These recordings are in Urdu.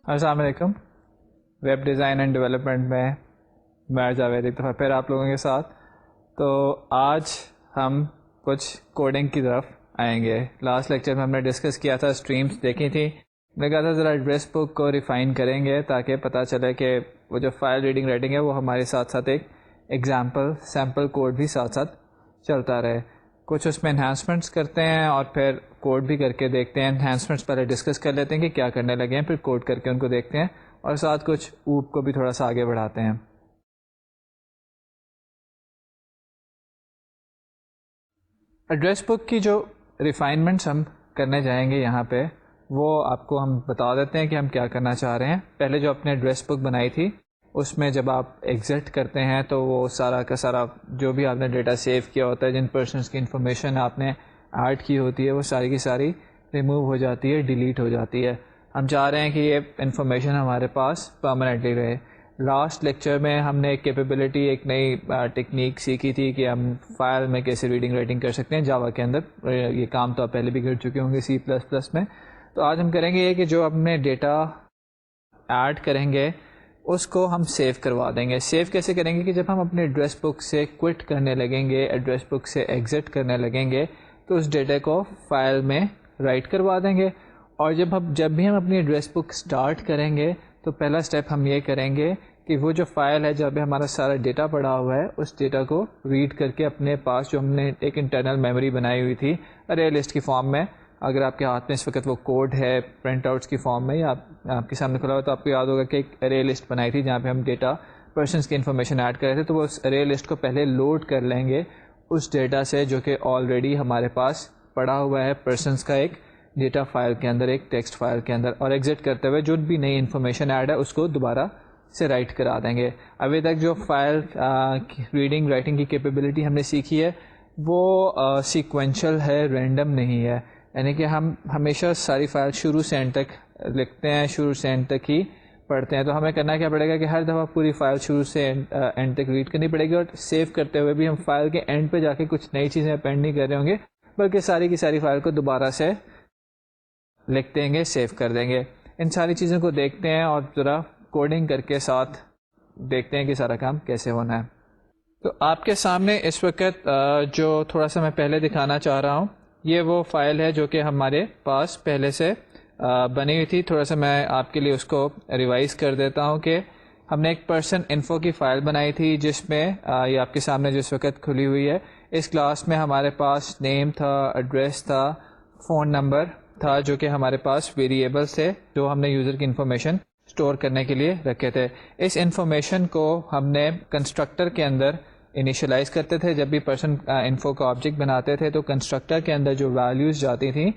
السلام علیکم. ویب ڈیزائن اینڈ ڈیولپمنٹ میں میں جاوید ایک دفعہ پھر آپ لوگوں کے ساتھ. تو آج ہم کچھ کوڈنگ کی طرف آئیں گے. لاسٹ لیکچر میں ہم نے ڈسکس کیا تھا, اسٹریمز دیکھی تھی. میں کہا تھا ذرا ایڈریس بک کو ریفائن کریں گے تاکہ پتہ چلے کہ وہ جو فائل ریڈنگ رائٹنگ ہے وہ ہمارے ساتھ ساتھ ایک ایگزامپل سیمپل کوڈ بھی ساتھ ساتھ چلتا رہے. کچھ اس میں انہانسمنٹس کرتے ہیں اور پھر کوڈ بھی کر کے دیکھتے ہیں. انہانسمنٹس پہلے ڈسکس کر لیتے ہیں کہ کیا کرنے لگے ہیں, پھر کوڈ کر کے ان کو دیکھتے ہیں اور ساتھ کچھ اوپ کو بھی تھوڑا سا آگے بڑھاتے ہیں. ایڈریس بک کی جو ریفائنمنٹس ہم کرنے جائیں گے یہاں پہ, وہ آپ کو ہم بتا دیتے ہیں کہ ہم کیا کرنا چاہ رہے ہیں. پہلے جو اپنے ایڈریس بک بنائی تھی اس میں جب آپ ایگزٹ کرتے ہیں تو وہ سارا کا سارا جو بھی آپ نے ڈیٹا سیو کیا ہوتا ہے, جن پرسنس کی انفارمیشن آپ نے ایڈ کی ہوتی ہے, وہ ساری کی ساری ریموو ہو جاتی ہے, ڈیلیٹ ہو جاتی ہے. ہم چاہ رہے ہیں کہ یہ انفارمیشن ہمارے پاس پرماننٹلی رہے. لاسٹ لیکچر میں ہم نے ایک کیپیبلٹی, ایک نئی ٹیکنیک سیکھی تھی کہ ہم فائل میں کیسے ریڈنگ رائٹنگ کر سکتے ہیں جاوا کے اندر. یہ کام تو آپ پہلے بھی کر چکے ہوں گے سی پلس پلس میں. تو آج ہم کریں گے یہ کہ جو ہم نے ڈیٹا ایڈ کریں گے اس کو ہم سیو کروا دیں گے. سیو کیسے کریں گے کہ جب ہم اپنے ایڈریس بک سے کوئٹ کرنے لگیں گے, ایڈریس بک سے ایگزٹ کرنے لگیں گے, تو اس ڈیٹا کو فائل میں رائٹ کروا دیں گے. اور جب بھی ہم اپنی ایڈریس بک اسٹارٹ کریں گے تو پہلا اسٹیپ ہم یہ کریں گے کہ وہ جو فائل ہے جہاں پہ ہمارا سارا ڈیٹا پڑا ہوا ہے اس ڈیٹا کو ریڈ کر کے اپنے پاس جو ہم نے ایک انٹرنل میموری بنائی ہوئی تھی ارے لسٹ کی فارم میں, اگر آپ کے ہاتھ میں اس وقت وہ کوڈ ہے پرنٹ آؤٹس کی فارم میں یا آپ کے سامنے کھلا ہوا, تو آپ کو یاد ہوگا کہ ایک ارے لسٹ بنائی تھی جہاں پہ ہم ڈیٹا پرسنس کی انفارمیشن ایڈ کر رہے تھے. تو وہ اس ارے لسٹ کو پہلے لوڈ کر لیں گے اس ڈیٹا سے جو کہ آلریڈی ہمارے پاس پڑا ہوا ہے پرسنس کا ایک ڈیٹا فائل کے اندر, ایک ٹیکسٹ فائل کے اندر, اور ایگزٹ کرتے ہوئے جو بھی نئی انفارمیشن ایڈ ہے اس کو دوبارہ سے رائٹ کرا دیں گے. ابھی تک جو فائل ریڈنگ رائٹنگ کی کیپیبلٹی ہم نے سیکھی ہے وہ سیکوینشل ہے, رینڈم نہیں ہے. یعنی کہ ہم ہمیشہ ساری فائل شروع سے اینڈ تک لکھتے ہیں, شروع سے اینڈ تک ہی پڑھتے ہیں. تو ہمیں کرنا کیا پڑے گا کہ ہر دفعہ پوری فائل شروع سے اینڈ تک ریڈ کرنی پڑے گی, اور سیو کرتے ہوئے بھی ہم فائل کے اینڈ پہ جا کے کچھ نئی چیزیں اپینڈ نہیں کر رہے ہوں گے, بلکہ ساری کی ساری فائل کو دوبارہ سے لکھ دیں گے, سیو کر دیں گے. ان ساری چیزوں کو دیکھتے ہیں اور ذرا کوڈنگ کر کے ساتھ دیکھتے ہیں کہ سارا کام کیسے ہونا ہے. تو آپ کے سامنے اس وقت جو تھوڑا سا میں پہلے دکھانا چاہ رہا ہوں, یہ وہ فائل ہے جو کہ ہمارے پاس پہلے سے بنی ہوئی تھی. تھوڑا سا میں آپ کے لیے اس کو ریوائز کر دیتا ہوں کہ ہم نے ایک پرسن انفو کی فائل بنائی تھی جس میں یہ آپ کے سامنے جس وقت کھلی ہوئی ہے. اس کلاس میں ہمارے پاس نیم تھا, ایڈریس تھا, فون نمبر تھا, جو کہ ہمارے پاس ویریبلس تھے جو ہم نے یوزر کی انفارمیشن اسٹور کرنے کے لیے رکھے تھے. اس انفارمیشن کو ہم نے کنسٹرکٹر کے اندر انیشلائز کرتے تھے. جب بھی پرسن انفو کا آبجیکٹ بناتے تھے تو کنسٹرکٹر کے اندر جو ویلیوز جاتی تھیں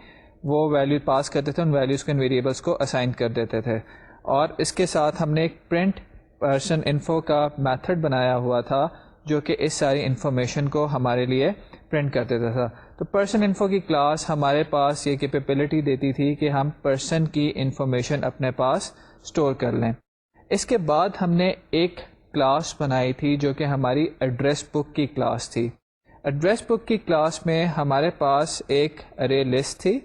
وہ ویلیو پاس کرتے تھے, ان ویلیوز کو ان ویریبلس کو اسائن کر دیتے تھے. اور اس کے ساتھ ہم نے ایک پرنٹ پرسن انفو کا میتھڈ بنایا ہوا تھا جو کہ اس ساری انفارمیشن کو ہمارے لیے پرنٹ کر دیتا تھا. تو پرسن انفو کی کلاس ہمارے پاس یہ کیپیبلٹی دیتی تھی کہ ہم پرسن کی انفارمیشن اپنے پاس اسٹور کر لیں. اس کے بعد ہم نے ایک کلاس بنائی تھی جو کہ ہماری ایڈریس بک کی کلاس تھی. ایڈریس بک کی کلاس میں ہمارے پاس ایک ارے لسٹ تھی.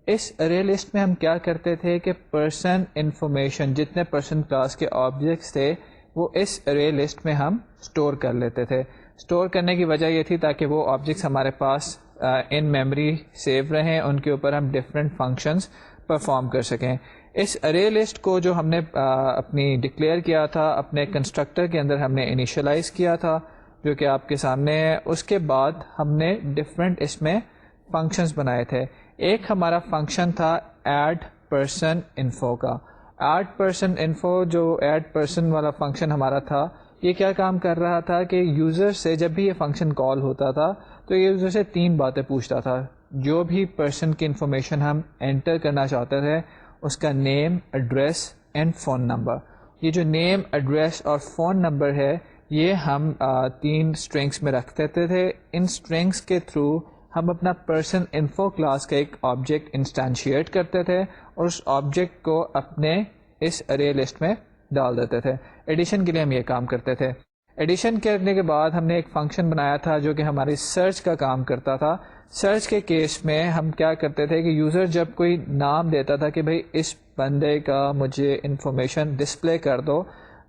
اس ارے لسٹ میں ہم کیا کرتے تھے کہ پرسن انفارمیشن جتنے پرسن کلاس کے آبجیکٹس تھے وہ اس ارے لسٹ میں ہم اسٹور کر لیتے تھے. اسٹور کرنے کی وجہ یہ تھی تاکہ وہ آبجیکٹس ہمارے پاس ان میموری سیو رہیں, ان کے اوپر ہم ڈفرینٹ فنکشنز پرفارم کر سکیں. اس ارے لسٹ کو جو ہم نے اپنی ڈکلیئر کیا تھا اپنے کنسٹرکٹر کے اندر ہم نے انیشلائز کیا تھا جو کہ آپ کے سامنے ہے. اس کے بعد ہم نے ڈفرینٹ اس میں فنکشنز بنائے تھے. ایک ہمارا فنکشن تھا ایڈ پرسن انفو کا. ایڈ پرسن انفو جو ایڈ پرسن والا فنکشن ہمارا تھا, یہ کیا کام کر رہا تھا کہ یوزر سے جب بھی یہ فنکشن کال ہوتا تھا تو یہ یوزر سے 3 باتیں پوچھتا تھا. جو بھی پرسن کی انفارمیشن ہم انٹر کرنا چاہتے تھے اس کا نیم, ایڈریس اینڈ فون نمبر. یہ جو نیم, ایڈریس اور فون نمبر ہے یہ ہم 3 اسٹرنگس میں رکھ دیتے تھے. ان اسٹرنگس کے تھرو ہم اپنا پرسن انفو کلاس کا ایک آبجیکٹ انسٹینشیٹ کرتے تھے اور اس آبجیکٹ کو اپنے اس ارے لسٹ میں ڈال دیتے تھے. ایڈیشن کے لیے ہم یہ کام کرتے تھے. ایڈیشن کرنے کے بعد ہم نے ایک فنکشن بنایا تھا جو کہ ہماری سرچ کا کام کرتا تھا. سرچ کے کیس میں ہم کیا کرتے تھے کہ یوزر جب کوئی نام دیتا تھا کہ بھائی اس بندے کا مجھے انفارمیشن ڈسپلے کر دو,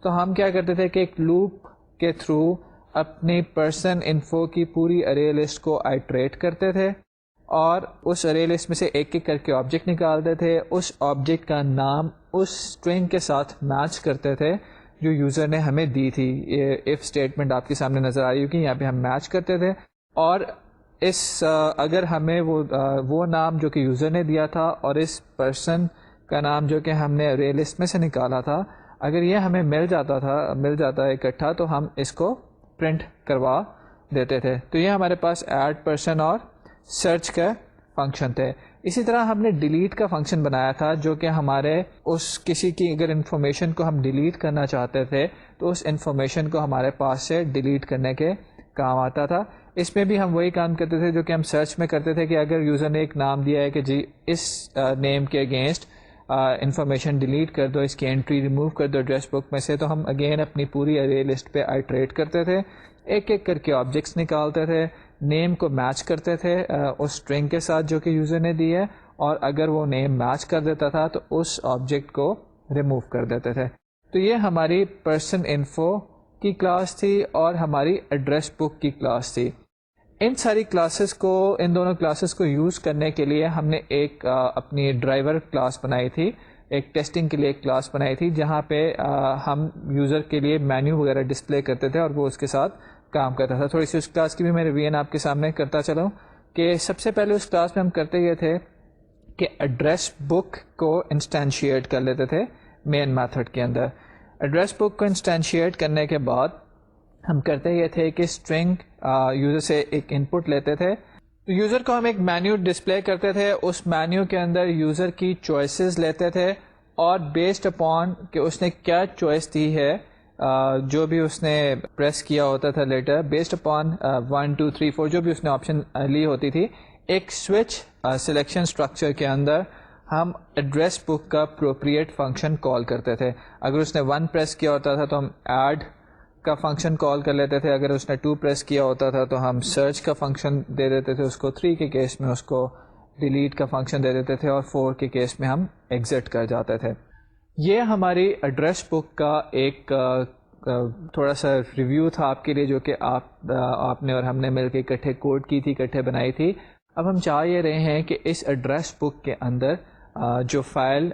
تو ہم کیا کرتے تھے کہ ایک لوپ کے تھرو اپنی پرسن انفو کی پوری ارے لسٹ کو آئٹریٹ کرتے تھے اور اس ارے لسٹ میں سے ایک ایک کر کے آبجیکٹ نکالتے تھے. اس آبجیکٹ کا نام اس اسٹرنگ کے ساتھ میچ کرتے تھے جو یوزر نے ہمیں دی تھی. یہ ایف اسٹیٹمنٹ آپ کے سامنے نظر آ رہی ہوگی, یہاں پہ ہم میچ کرتے تھے اور اگر ہمیں وہ نام جو کہ یوزر نے دیا تھا اور اس پرسن کا نام جو کہ ہم نے ارے لسٹ میں سے نکالا تھا, اگر یہ ہمیں مل جاتا ہے اکٹھا, تو ہم اس کو پرنٹ کروا دیتے تھے. تو یہ ہمارے پاس ایڈ پرسن اور سرچ کا فنکشن تھے. اسی طرح ہم نے ڈیلیٹ کا فنکشن بنایا تھا جو کہ ہمارے کسی کی اگر انفارمیشن کو ہم ڈیلیٹ کرنا چاہتے تھے تو اس انفارمیشن کو ہمارے پاس سے ڈیلیٹ کرنے کے کام آتا تھا. اس میں بھی ہم وہی کام کرتے تھے جو کہ ہم سرچ میں کرتے تھے کہ اگر یوزر نے ایک نام دیا ہے کہ جی اس نیم کے اگینسٹ انفارمیشن ڈیلیٹ کر دو, اس کی انٹری ریموو کر دو ایڈریس بک میں سے, تو ہم اگین اپنی پوری ارے لسٹ پہ آئٹریٹ کرتے تھے, ایک ایک کر کے آبجیکٹس نکالتے تھے, نیم کو میچ کرتے تھے اس اسٹرنگ کے ساتھ جو کہ یوزر نے دی ہے, اور اگر وہ نیم میچ کر دیتا تھا تو اس آبجیکٹ کو ریموو کر دیتے تھے. تو یہ ہماری پرسن انفو کی کلاس تھی اور ہماری ایڈریس بک کی کلاس تھی. ان ساری کلاسز کو, ان دونوں کلاسز کو یوز کرنے کے لیے ہم نے ایک اپنی ڈرائیور کلاس بنائی تھی, ایک ٹیسٹنگ کے لیے ایک کلاس بنائی تھی جہاں پہ ہم یوزر کے لیے مینیو وغیرہ ڈسپلے کرتے تھے اور وہ اس کے ساتھ کام کرتا تھا. تھوڑی سی اس کلاس کی بھی میں ریویژن آپ کے سامنے کرتا چلوں کہ سب سے پہلے اس کلاس میں ہم کرتے یہ تھے کہ ایڈریس بک کو انسٹینشیٹ کر لیتے تھے مین میتھڈ کے اندر. ایڈریس بک کو انسٹینشیٹ کرنے کے بعد ہم کرتے یہ تھے کہ اسٹرنگ یوزر سے ایک ان پٹ لیتے تھے, تو یوزر کو ہم ایک مینیو ڈسپلے کرتے تھے, اس مینیو کے اندر یوزر کی چوائسیز لیتے تھے اور بیسڈ اپون کہ اس نے کیا چوائس دی ہے, جو بھی اس نے پریس کیا ہوتا تھا لیٹر, بیسڈ اپون 1 2 3 4 جو بھی اس نے آپشن لی ہوتی تھی, ایک سوئچ سلیکشن اسٹرکچر کے اندر ہم ایڈریس بک کا اپروپریٹ فنکشن کال کرتے تھے. اگر اس نے 1 پریس کیا ہوتا تھا تو ہم ایڈ کا فنکشن کال کر لیتے تھے, اگر اس نے 2 پریس کیا ہوتا تھا تو ہم سرچ کا فنکشن دے دیتے تھے اس کو, 3 کے کیس میں اس کو ڈیلیٹ کا فنکشن دے دیتے تھے اور 4 کے کیس میں ہم ایگزٹ کر جاتے تھے. یہ ہماری ایڈریس بک کا ایک تھوڑا سا ریویو تھا آپ کے لیے جو کہ آپ نے اور ہم نے مل کے اکٹھے کوڈ کی تھی, اکٹھے بنائی تھی. اب ہم چاہ یہ رہے ہیں کہ اس ایڈریس بک کے اندر جو فائل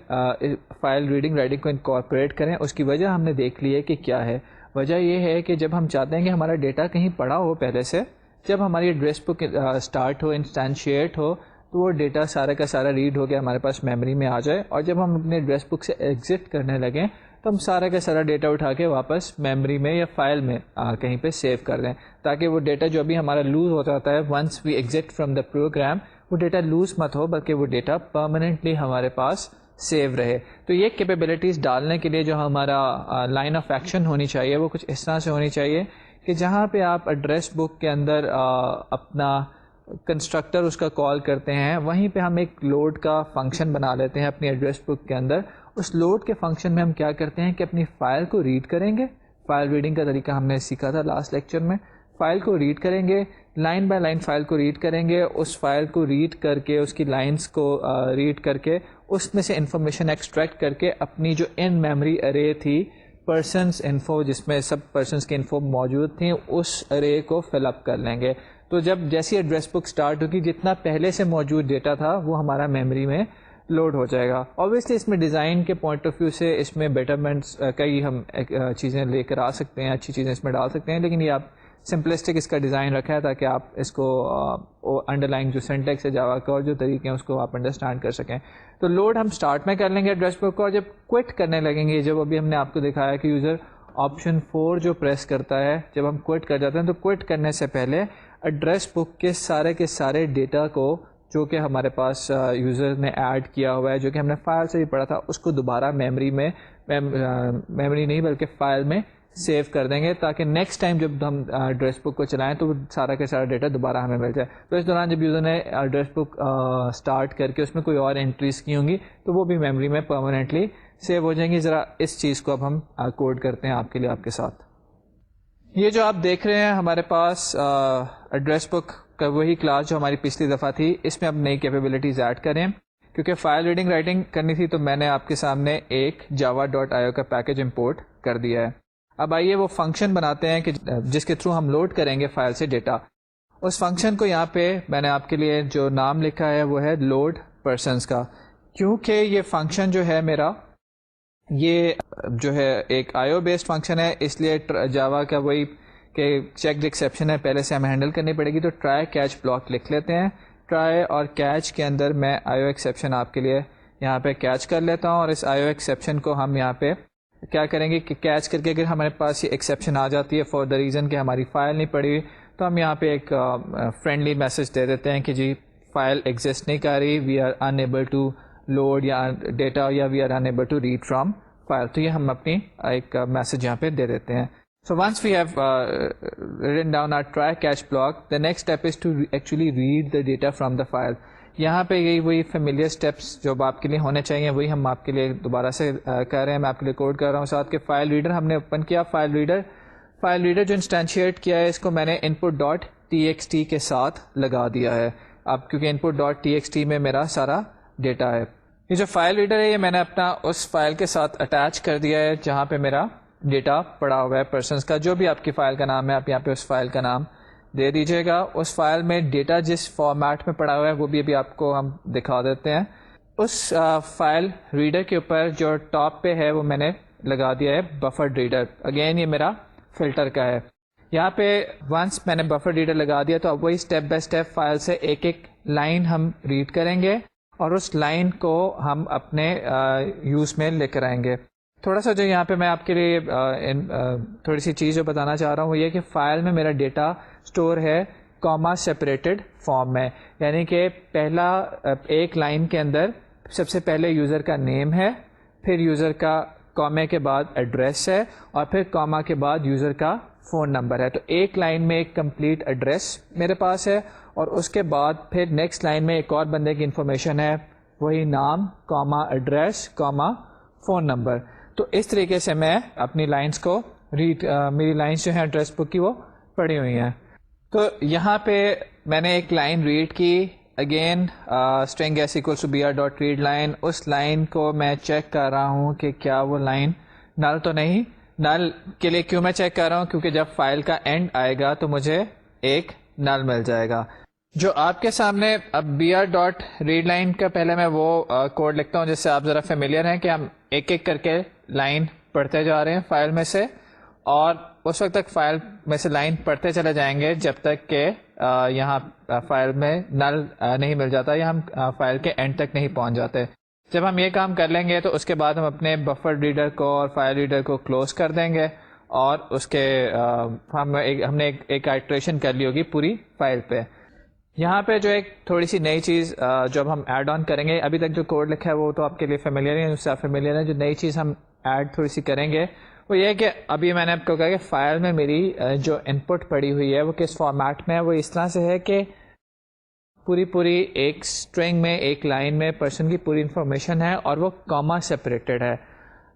ریڈنگ رائٹنگ کو انکارپوریٹ کریں. اس کی وجہ ہم نے دیکھ لی ہے کہ کیا ہے. وجہ یہ ہے کہ جب ہم چاہتے ہیں کہ ہمارا ڈیٹا کہیں پڑا ہو پہلے سے, جب ہماری ایڈریس بک اسٹارٹ ہو, انسٹینشیٹ ہو, تو وہ ڈیٹا سارا کا سارا ریڈ ہو کے ہمارے پاس میموری میں آ جائے, اور جب ہم اپنے ایڈریس بک سے ایگزٹ کرنے لگیں تو ہم سارا کا سارا ڈیٹا اٹھا کے واپس میموری میں یا فائل میں کہیں پہ سیو کر دیں, تاکہ وہ ڈیٹا جو بھی ہمارا لوز ہو جاتا ہے once we exit from the program, وہ ڈیٹا لوز مت ہو بلکہ وہ ڈیٹا پرماننٹلی ہمارے پاس سیو رہے. تو یہ کیپیبلٹیز ڈالنے کے لیے جو ہمارا لائن آف ایکشن ہونی چاہیے وہ کچھ اس طرح سے ہونی چاہیے کہ جہاں پہ آپ ایڈریس بک کے اندر اپنا کنسٹرکٹر اس کا کال کرتے ہیں, وہیں پہ ہم ایک لوڈ کا فنکشن بنا لیتے ہیں اپنی ایڈریس بک کے اندر. اس لوڈ کے فنکشن میں ہم کیا کرتے ہیں کہ اپنی فائل کو ریڈ کریں گے. فائل ریڈنگ کا طریقہ ہم نے سیکھا تھا لاسٹ لیکچر میں. فائل کو ریڈ کریں گے, لائن بائی لائن فائل کو ریڈ کریں گے, اس فائل کو ریڈ کر کے اس کی لائنس کو ریڈ کر کے اس میں سے انفارمیشن ایکسٹریکٹ کر کے اپنی جو ان میموری ارے تھی پرسنس انفو, جس میں سب پرسنس کی انفو موجود تھیں, اس ارے کو فل اپ کر لیں گے. تو جب جیسی ایڈریس بک اسٹارٹ ہوگی جتنا پہلے سے موجود ڈیٹا تھا وہ ہمارا میموری میں لوڈ ہو جائے گا. اوبویسلی اس میں ڈیزائن کے پوائنٹ آف ویو سے اس میں بیٹرمنٹس کئی ہم چیزیں لے کر آ سکتے ہیں, اچھی چیزیں اس میں ڈال سکتے ہیں, لیکن یہ آپ سمپلسٹک اس کا ڈیزائن رکھا ہے تاکہ آپ اس کو انڈر لائن جو سینٹیکس ہے جاوا کا اور جو طریقے ہیں اس کو آپ انڈرسٹینڈ کر سکیں. تو لوڈ ہم اسٹارٹ میں کر لیں گے ایڈریس بک کو, اور جب کوئٹ کرنے لگیں گے, جب ابھی ہم نے آپ کو دکھایا کہ یوزر آپشن 4 جو پریس کرتا ہے جب ہم کوئٹ کر جاتے ہیں, تو کوئٹ کرنے سے پہلے ایڈریس بک کے سارے ڈیٹا کو جو کہ ہمارے پاس یوزر نے ایڈ کیا ہوا ہے, جو کہ ہم نے فائل سے بھی پڑھا تھا, اس کو دوبارہ میموری نہیں بلکہ فائل میں سیو کر دیں گے تاکہ نیکسٹ ٹائم جب ہم ایڈریس بک کو چلائیں تو وہ سارا کا سارا ڈیٹا دوبارہ ہمیں مل جائے. تو اس دوران جب یوزر نے ایڈریس بک اسٹارٹ کر کے اس میں کوئی اور انٹریز کی ہوں گی تو وہ بھی میموری میں پرماننٹلی سیو ہو جائیں گی. ذرا اس چیز کو اب ہم کوڈ کرتے ہیں آپ کے لیے آپ کے ساتھ. یہ جو آپ دیکھ رہے ہیں ہمارے پاس ایڈریس بک کا وہی کلاس جو ہماری پچھلی دفعہ تھی. اس میں اب نئی کیپیبلٹیز ایڈ کریں کیونکہ فائل ریڈنگ رائٹنگ کرنی تھی تو میں نے آپ کے سامنے ایک java.io کا پیکج امپورٹ کر دیا ہے. اب آئیے وہ فنکشن بناتے ہیں کہ جس کے تھرو ہم لوڈ کریں گے فائل سے ڈیٹا. اس فنکشن کو یہاں پہ میں نے آپ کے لیے جو نام لکھا ہے وہ ہے لوڈ پرسنس کا. کیونکہ یہ فنکشن جو ہے میرا یہ جو ہے ایک آئیو بیسڈ فنکشن ہے اس لیے جاوا کا وہی کہ چیک ایکسیپشن ہے پہلے سے ہمیں ہینڈل کرنی پڑے گی. تو ٹرائی کیچ بلاک لکھ لیتے ہیں. ٹرائی اور کیچ کے اندر میں آئیو ایکسیپشن آپ کے لیے یہاں پہ کیچ کر لیتا ہوں اور اس آئیو ایکسیپشن کو ہم یہاں پہ کیا کریں گے کہ کیچ کر کے اگر ہمارے پاس یہ ایکسیپشن آ جاتی ہے فار دا ریزن کہ ہماری فائل نہیں پڑی تو ہم یہاں پہ ایک فرینڈلی میسج دے دیتے ہیں کہ جی فائل ایگزسٹ نہیں کر رہی, we are unable to load یا ڈیٹا یا we are unable to read from file. تو یہ ہم اپنی ایک میسج یہاں پہ دے دیتے ہیں. So once we have written down our try catch block, the next step is to actually read the data from the file. یہاں پہ یہی وہی فیملیئر اسٹیپس جو آپ کے لیے ہونے چاہیے وہی ہم آپ کے لیے دوبارہ سے کر رہے ہیں. میں آپ کے لیے کوڈ کر رہا ہوں ساتھ کے فائل ریڈر ہم نے اوپن کیا. فائل ریڈر جو انسٹینشیٹ کیا ہے اس کو میں نے input.txt کے ساتھ لگا دیا ہے اب کیونکہ input.txt میں میرا سارا ڈیٹا ہے. یہ جو فائل ریڈر ہے یہ میں نے اپنا اس فائل کے ساتھ اٹیچ کر دیا ہے جہاں پہ میرا ڈیٹا پڑا ہوا ہے پرسنس کا. جو بھی آپ کی فائل کا نام ہے آپ یہاں پہ اس فائل کا نام دے دیجیے گا. اس فائل میں ڈیٹا جس فارمیٹ میں پڑا ہوا ہے وہ بھی ابھی آپ کو ہم دکھا دیتے ہیں. اس فائل ریڈر کے اوپر جو ٹاپ پہ ہے وہ میں نے لگا دیا ہے بفر ریڈر. اگین یہ میرا فلٹر کا ہے. یہاں پہ ونس میں نے بفر ریڈر لگا دیا تو اب وہی اسٹیپ بائی اسٹیپ فائل سے ایک ایک لائن ہم ریڈ کریں گے اور اس لائن کو ہم اپنے یوز میں لے کر آئیں گے. تھوڑا سا جو یہاں پہ میں آپ کے لیے تھوڑی سی چیز جو بتانا چاہ رہا ہوں وہ یہ کہ فائل میں میرا ڈیٹا اسٹور ہے کاما سیپریٹڈ فارم میں, یعنی کہ پہلا ایک لائن کے اندر سب سے پہلے یوزر کا نیم ہے, پھر یوزر کا کامے کے بعد ایڈریس ہے اور پھر کاما کے بعد یوزر کا فون نمبر ہے. تو ایک لائن میں ایک کمپلیٹ ایڈریس میرے پاس ہے اور اس کے بعد پھر نیکسٹ لائن میں ایک اور بندے کی انفارمیشن ہے وہی نام Cama address Cama phone number. تو اس طریقے سے میں اپنی لائنس کو میری لائنس جو ہیں ایڈریس بک کی وہ پڑھی ہوئی ہیں. تو یہاں پہ میں نے ایک لائن ریڈ کی. Again string S equals to B R dot read line. اس لائن کو میں چیک کر رہا ہوں کہ کیا وہ لائن نل تو نہیں. نل کے لیے کیوں میں چیک کر رہا ہوں کیونکہ جب فائل کا اینڈ آئے گا تو مجھے ایک نل مل جائے گا. جو آپ کے سامنے اب B R dot read line کا پہلے میں وہ کوڈ لکھتا ہوں جس سے آپ ذرا فیملیئر ہیں کہ ہم ایک ایک کر کے لائن پڑھتے جا رہے ہیں فائل میں سے اور اس وقت تک فائل میں سے لائن پڑھتے چلے جائیں گے جب تک کہ یہاں فائل میں نل نہیں مل جاتا یا ہم فائل کے اینڈ تک نہیں پہنچ جاتے. جب ہم یہ کام کر لیں گے تو اس کے بعد ہم اپنے بفر ریڈر کو اور فائل ریڈر کو کلوز کر دیں گے اور اس کے ہم نے ایک آئٹریشن کر لی ہوگی پوری فائل پہ. یہاں پہ جو ایک تھوڑی سی نئی چیز جب ہم ایڈ آن کریں گے, ابھی تک جو کوڈ لکھا ہے وہ تو آپ کے لیے فیملیئر ہے, اس سے آپ فیملیئر ہیں. جو نئی چیز ہم ایڈ تھوڑی سی کریں گے وہ یہ ہے کہ ابھی میں نے آپ کو کہا کہ فائل میں میری جو ان پٹ پڑی ہوئی ہے وہ کس فارمیٹ میں ہے. وہ اس طرح سے ہے کہ پوری ایک اسٹرنگ میں ایک لائن میں پرسن کی پوری انفارمیشن ہے اور وہ کاما سیپریٹڈ ہے.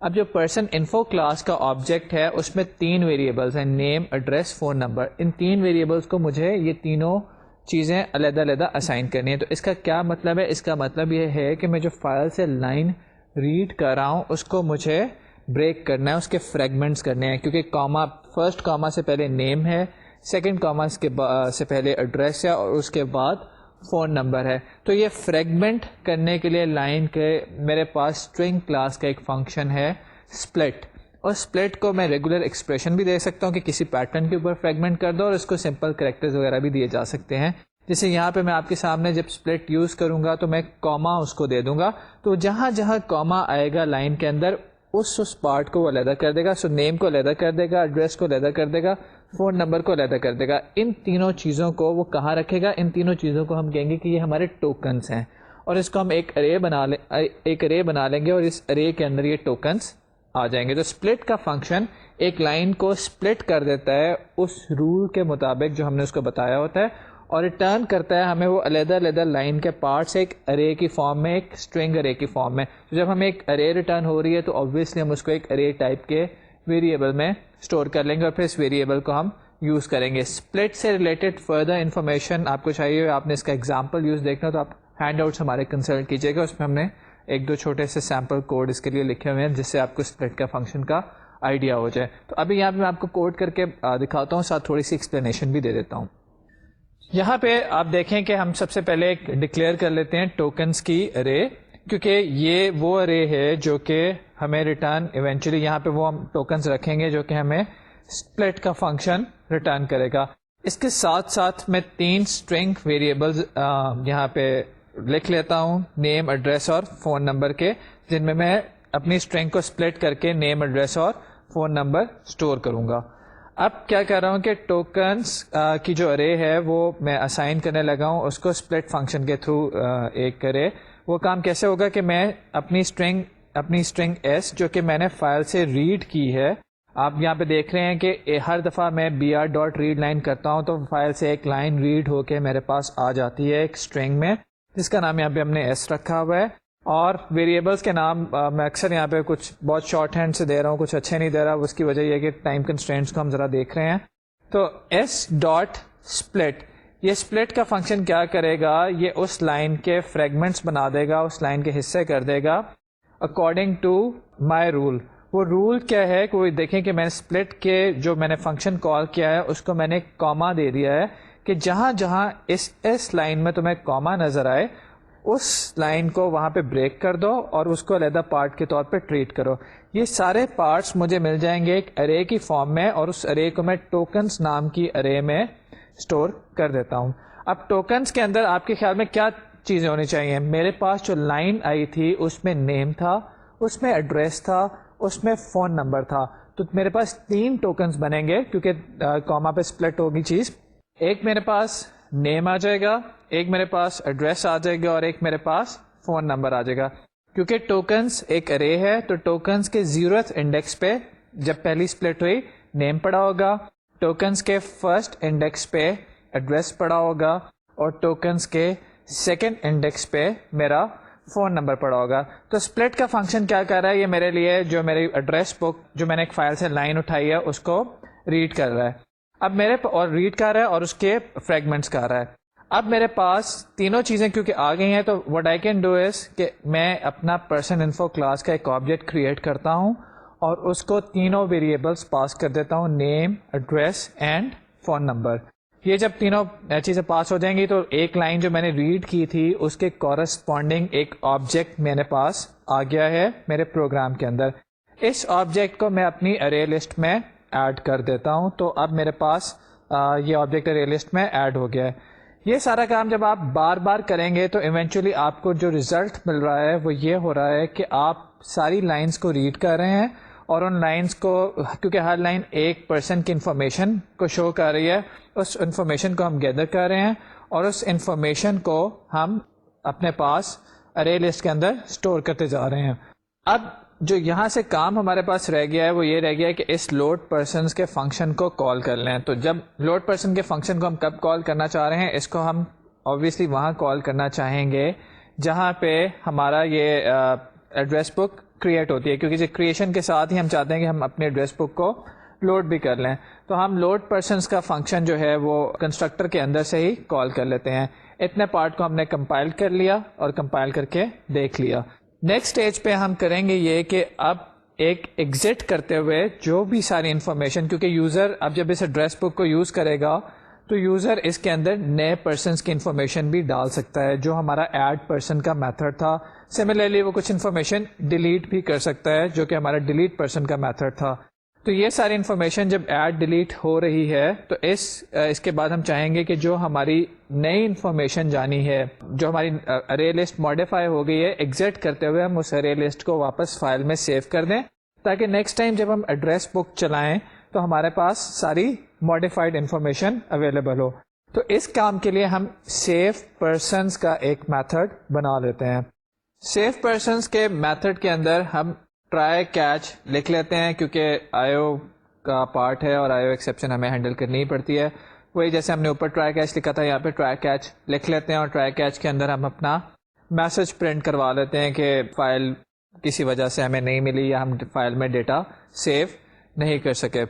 اب جو پرسن انفو کلاس کا آبجیکٹ ہے اس میں 3 ویریبلس ہیں, نیم ایڈریس فون نمبر. ان 3 ویریبلس کو مجھے یہ تینوں چیزیں علیحدہ اسائن کرنی ہے. تو اس کا کیا مطلب ہے؟ اس کا مطلب یہ ہے کہ میں جو فائل سے لائن ریڈ کر رہا ہوں اس کو مجھے بریک کرنا ہے, اس کے فریگمنٹس کرنے ہیں کیونکہ کاما فرسٹ کاما سے پہلے نیم ہے, سیکنڈ کاما سے پہلے ایڈریس ہے اور اس کے بعد فون نمبر ہے. تو یہ فریگمنٹ کرنے کے لیے لائن کے میرے پاس اسٹرنگ کلاس کا ایک فنکشن ہے اسپلٹ, اور اسپلٹ کو میں ریگولر ایکسپریشن بھی دے سکتا ہوں کہ کسی پیٹرن کے اوپر فریگمنٹ کر دو اور اس کو سمپل کریکٹرز وغیرہ بھی دیے جا سکتے ہیں. جیسے یہاں پہ میں آپ کے سامنے جب اسپلٹ یوز کروں گا تو میں کاما اس کو دے دوں گا, تو جہاں جہاں کاما آئے گا لائن کے اندر اس پارٹ کو وہ علیحدہ کر دے گا. سو نیم کو علیحدہ کر دے گا, ایڈریس کو علیحدہ کر دے گا, فون نمبر کو علیحدہ کر دے گا. ان تینوں چیزوں کو وہ کہاں رکھے گا؟ ان تینوں چیزوں کو ہم کہیں گے کہ یہ ہمارے ٹوکنس ہیں اور اس کو ہم ایک ارے بنا لیں گے اور اس ارے کے اندر یہ ٹوکنس آ جائیں گے. تو اسپلٹ کا فنکشن ایک لائن کو اسپلٹ کر دیتا ہے اس رول کے مطابق جو ہم نے اس کو بتایا ہوتا ہے, اور ریٹرن کرتا ہے ہمیں وہ علیحدہ علیحدہ لائن کے پارٹس ایک ارے کی فارم میں, ایک اسٹرنگ ارے کی فارم میں. تو جب ہمیں ایک ارے ریٹرن ہو رہی ہے تو آبویسلی ہم اس کو ایک ارے ٹائپ کے ویریبل میں اسٹور کر لیں گے, اور پھر اس ویریبل کو ہم یوز کریں گے. اسپلٹ سے ریلیٹڈ فردر انفارمیشن آپ کو چاہیے, آپ نے اس کا ایگزامپل یوز دیکھنا تو آپ ہینڈ آؤٹس ہمارے کنسلٹ کیجیے گا, اس میں ہم نے ایک دو چھوٹے سے سیمپل کوڈ اس کے لیے لکھے ہوئے ہیں جس سے آپ کو اسپلٹ کا فنکشن کا آئیڈیا ہو جائے. تو ابھی یہاں پہ میں آپ کو کوڈ کر کے دکھاتا ہوں, ساتھ تھوڑی سی ایکسپلینیشن بھی دے دیتا ہوں. یہاں پہ آپ دیکھیں کہ ہم سب سے پہلے ایک ڈکلیئر کر لیتے ہیں ٹوکنس کی ارے, کیونکہ یہ وہ ارے ہے جو کہ ہمیں ریٹرن ایونچولی یہاں پہ وہ ہم ٹوکنس رکھیں گے جو کہ ہمیں اسپلٹ کا فنکشن ریٹرن کرے گا. اس کے ساتھ ساتھ میں 3 اسٹرنگ ویریبلز یہاں پہ لکھ لیتا ہوں, نیم, ایڈریس اور فون نمبر کے, جن میں میں اپنی اسٹرنگ کو اسپلٹ کر کے نیم, ایڈریس اور فون نمبر اسٹور کروں گا. اب کیا کر رہا ہوں کہ ٹوکنس کی جو ارے ہے وہ میں اسائن کرنے لگا ہوں اس کو اسپلٹ فنکشن کے تھرو ایک کرے. وہ کام کیسے ہوگا کہ میں اپنی اسٹرنگ ایس جو کہ میں نے فائل سے ریڈ کی ہے, آپ یہاں پہ دیکھ رہے ہیں کہ ہر دفعہ میں br.read لائن کرتا ہوں تو فائل سے ایک لائن ریڈ ہو کے میرے پاس آ جاتی ہے ایک اسٹرنگ میں, جس کا نام یہاں پہ ہم نے ایس رکھا ہوا ہے. اور ویریبلس کے نام میں اکثر یہاں پہ کچھ بہت شارٹ ہینڈ سے دے رہا ہوں, کچھ اچھے نہیں دے رہا, اس کی وجہ یہ کہ ٹائم کنسٹرینٹس کو ہم ذرا دیکھ رہے ہیں. تو ایس ڈاٹ اسپلٹ, یہ اسپلٹ کا فنکشن کیا کرے گا, یہ اس لائن کے فریگمنٹس بنا دے گا, اس لائن کے حصے کر دے گا اکارڈنگ ٹو مائی رول. وہ رول کیا ہے کہ وہ دیکھیں کہ میں نے اسپلٹ کے جو میں نے فنکشن کال کیا ہے اس کو میں نے کاما دے دیا ہے کہ جہاں جہاں اس لائن میں تمہیں کاما نظر آئے اس لائن کو وہاں پہ بریک کر دو اور اس کو علیحدہ پارٹ کے طور پہ ٹریٹ کرو. یہ سارے پارٹس مجھے مل جائیں گے ایک ارے کی فارم میں, اور اس ارے کو میں ٹوکنس نام کی ارے میں اسٹور کر دیتا ہوں. اب ٹوکنس کے اندر آپ کے خیال میں کیا چیزیں ہونی چاہیے؟ میرے پاس جو لائن آئی تھی اس میں نیم تھا, اس میں ایڈریس تھا, اس میں فون نمبر تھا. تو میرے پاس 3 ٹوکنس بنیں گے کیونکہ کاما پہ اسپلٹ ہوگی چیز. ایک میرے پاس نیم آ جائے گا, ایک میرے پاس ایڈریس آ جائے گا, اور ایک میرے پاس فون نمبر آ جائے گا. کیونکہ ٹوکنس ایک ارے ہے تو ٹوکنس کے 0th انڈیکس پہ جب پہلی اسپلٹ ہوئی نیم پڑا ہوگا, ٹوکنس کے 1st انڈیکس پہ ایڈریس پڑا ہوگا, اور ٹوکنس کے 2nd انڈیکس پہ میرا فون نمبر پڑا ہوگا. تو اسپلٹ کا فنکشن کیا کر رہا ہے, یہ میرے لیے جو میری ایڈریس بک جو میں نے ایک فائل سے لائن اٹھائی ہے اس کو ریڈ کر رہا ہے. اب میرے اور ریڈ کر رہا ہے اور اس کے فریگمنٹس کر رہا ہے. اب میرے پاس تینوں چیزیں کیونکہ آ گئی ہیں تو what I can do is کہ میں اپنا پرسن انفو کلاس کا ایک آبجیکٹ کریٹ کرتا ہوں اور اس کو تینوں ویریبلس پاس کر دیتا ہوں, نیم, ایڈریس اینڈ فون نمبر. یہ جب تینوں چیزیں پاس ہو جائیں گی تو ایک لائن جو میں نے ریڈ کی تھی اس کے کورسپونڈنگ ایک آبجیکٹ میرے پاس آ گیا ہے میرے پروگرام کے اندر. اس آبجیکٹ کو میں اپنی ارے لسٹ میں ایڈ کر دیتا ہوں, تو اب میرے پاس یہ آبجیکٹ ارے لسٹ میں ایڈ ہو گیا ہے. یہ سارا کام جب آپ بار بار کریں گے تو ایونچولی آپ کو جو ریزلٹ مل رہا ہے وہ یہ ہو رہا ہے کہ آپ ساری لائنس کو ریڈ کر رہے ہیں, اور ان لائنس کو کیونکہ ہر لائن ایک پرسن کی انفارمیشن کو شو کر رہی ہے, اس انفارمیشن کو ہم گیدر کر رہے ہیں اور اس انفارمیشن کو ہم اپنے پاس ارے لسٹ کے اندر اسٹور کرتے جا رہے ہیں. اب جو یہاں سے کام ہمارے پاس رہ گیا ہے وہ یہ رہ گیا ہے کہ اس لوڈ پرسنس کے فنکشن کو کال کر لیں. تو جب لوڈ پرسن کے فنکشن کو ہم کب کال کرنا چاہ رہے ہیں, اس کو ہم آبویسلی وہاں کال کرنا چاہیں گے جہاں پہ ہمارا یہ ایڈریس بک کریٹ ہوتی ہے, کیونکہ کریشن کے ساتھ ہی ہم چاہتے ہیں کہ ہم اپنے ایڈریس بک کو لوڈ بھی کر لیں. تو ہم لوڈ پرسنس کا فنکشن جو ہے وہ کنسٹرکٹر کے اندر سے ہی کال کر لیتے ہیں. اتنے پارٹ کو ہم نے کمپائل کر لیا اور کمپائل کر کے دیکھ لیا. نیکسٹ اسٹیج پہ ہم کریں گے یہ کہ اب ایک ایگزٹ کرتے ہوئے جو بھی ساری انفارمیشن, کیونکہ یوزر اب جب اس ایڈریس بک کو یوز کرے گا تو یوزر اس کے اندر نئے پرسنس کی انفارمیشن بھی ڈال سکتا ہے, جو ہمارا ایڈ پرسن کا میتھڈ تھا. سملرلی وہ کچھ انفارمیشن ڈیلیٹ بھی کر سکتا ہے جو کہ ہمارا ڈیلیٹ پرسن کا میتھڈ تھا. تو یہ ساری انفارمیشن جب ایڈ ڈیلیٹ ہو رہی ہے تو اس کے بعد ہم چاہیں گے کہ جو ہماری نئی انفارمیشن جانی ہے, جو ہماری ارے لسٹ ماڈیفائی ہو گئی ہے, ایگزٹ کرتے ہوئے ہم اس ارے لسٹ کو واپس فائل میں سیو کر دیں تاکہ نیکسٹ ٹائم جب ہم ایڈریس بک چلائیں تو ہمارے پاس ساری ماڈیفائڈ انفارمیشن اویلیبل ہو. تو اس کام کے لیے ہم سیو پرسنس کا ایک میتھڈ بنا لیتے ہیں. سیو پرسنس کے میتھڈ کے اندر ہم ٹرائی کیچ لکھ لیتے ہیں کیونکہ کا پارٹ ہے اور IO ایکسیپشن ہمیں ہینڈل کرنی ہی پڑتی ہے. وہی جیسے ہم نے اوپر ٹرائی کیچ لکھا تھا, یہاں پہ ٹرائی کیچ لکھ لیتے ہیں اور ٹرائی کیچ کے اندر ہم اپنا میسج پرنٹ کروا لیتے ہیں کہ فائل کسی وجہ سے ہمیں نہیں ملی یا ہم فائل میں ڈیٹا سیو نہیں کر سکے.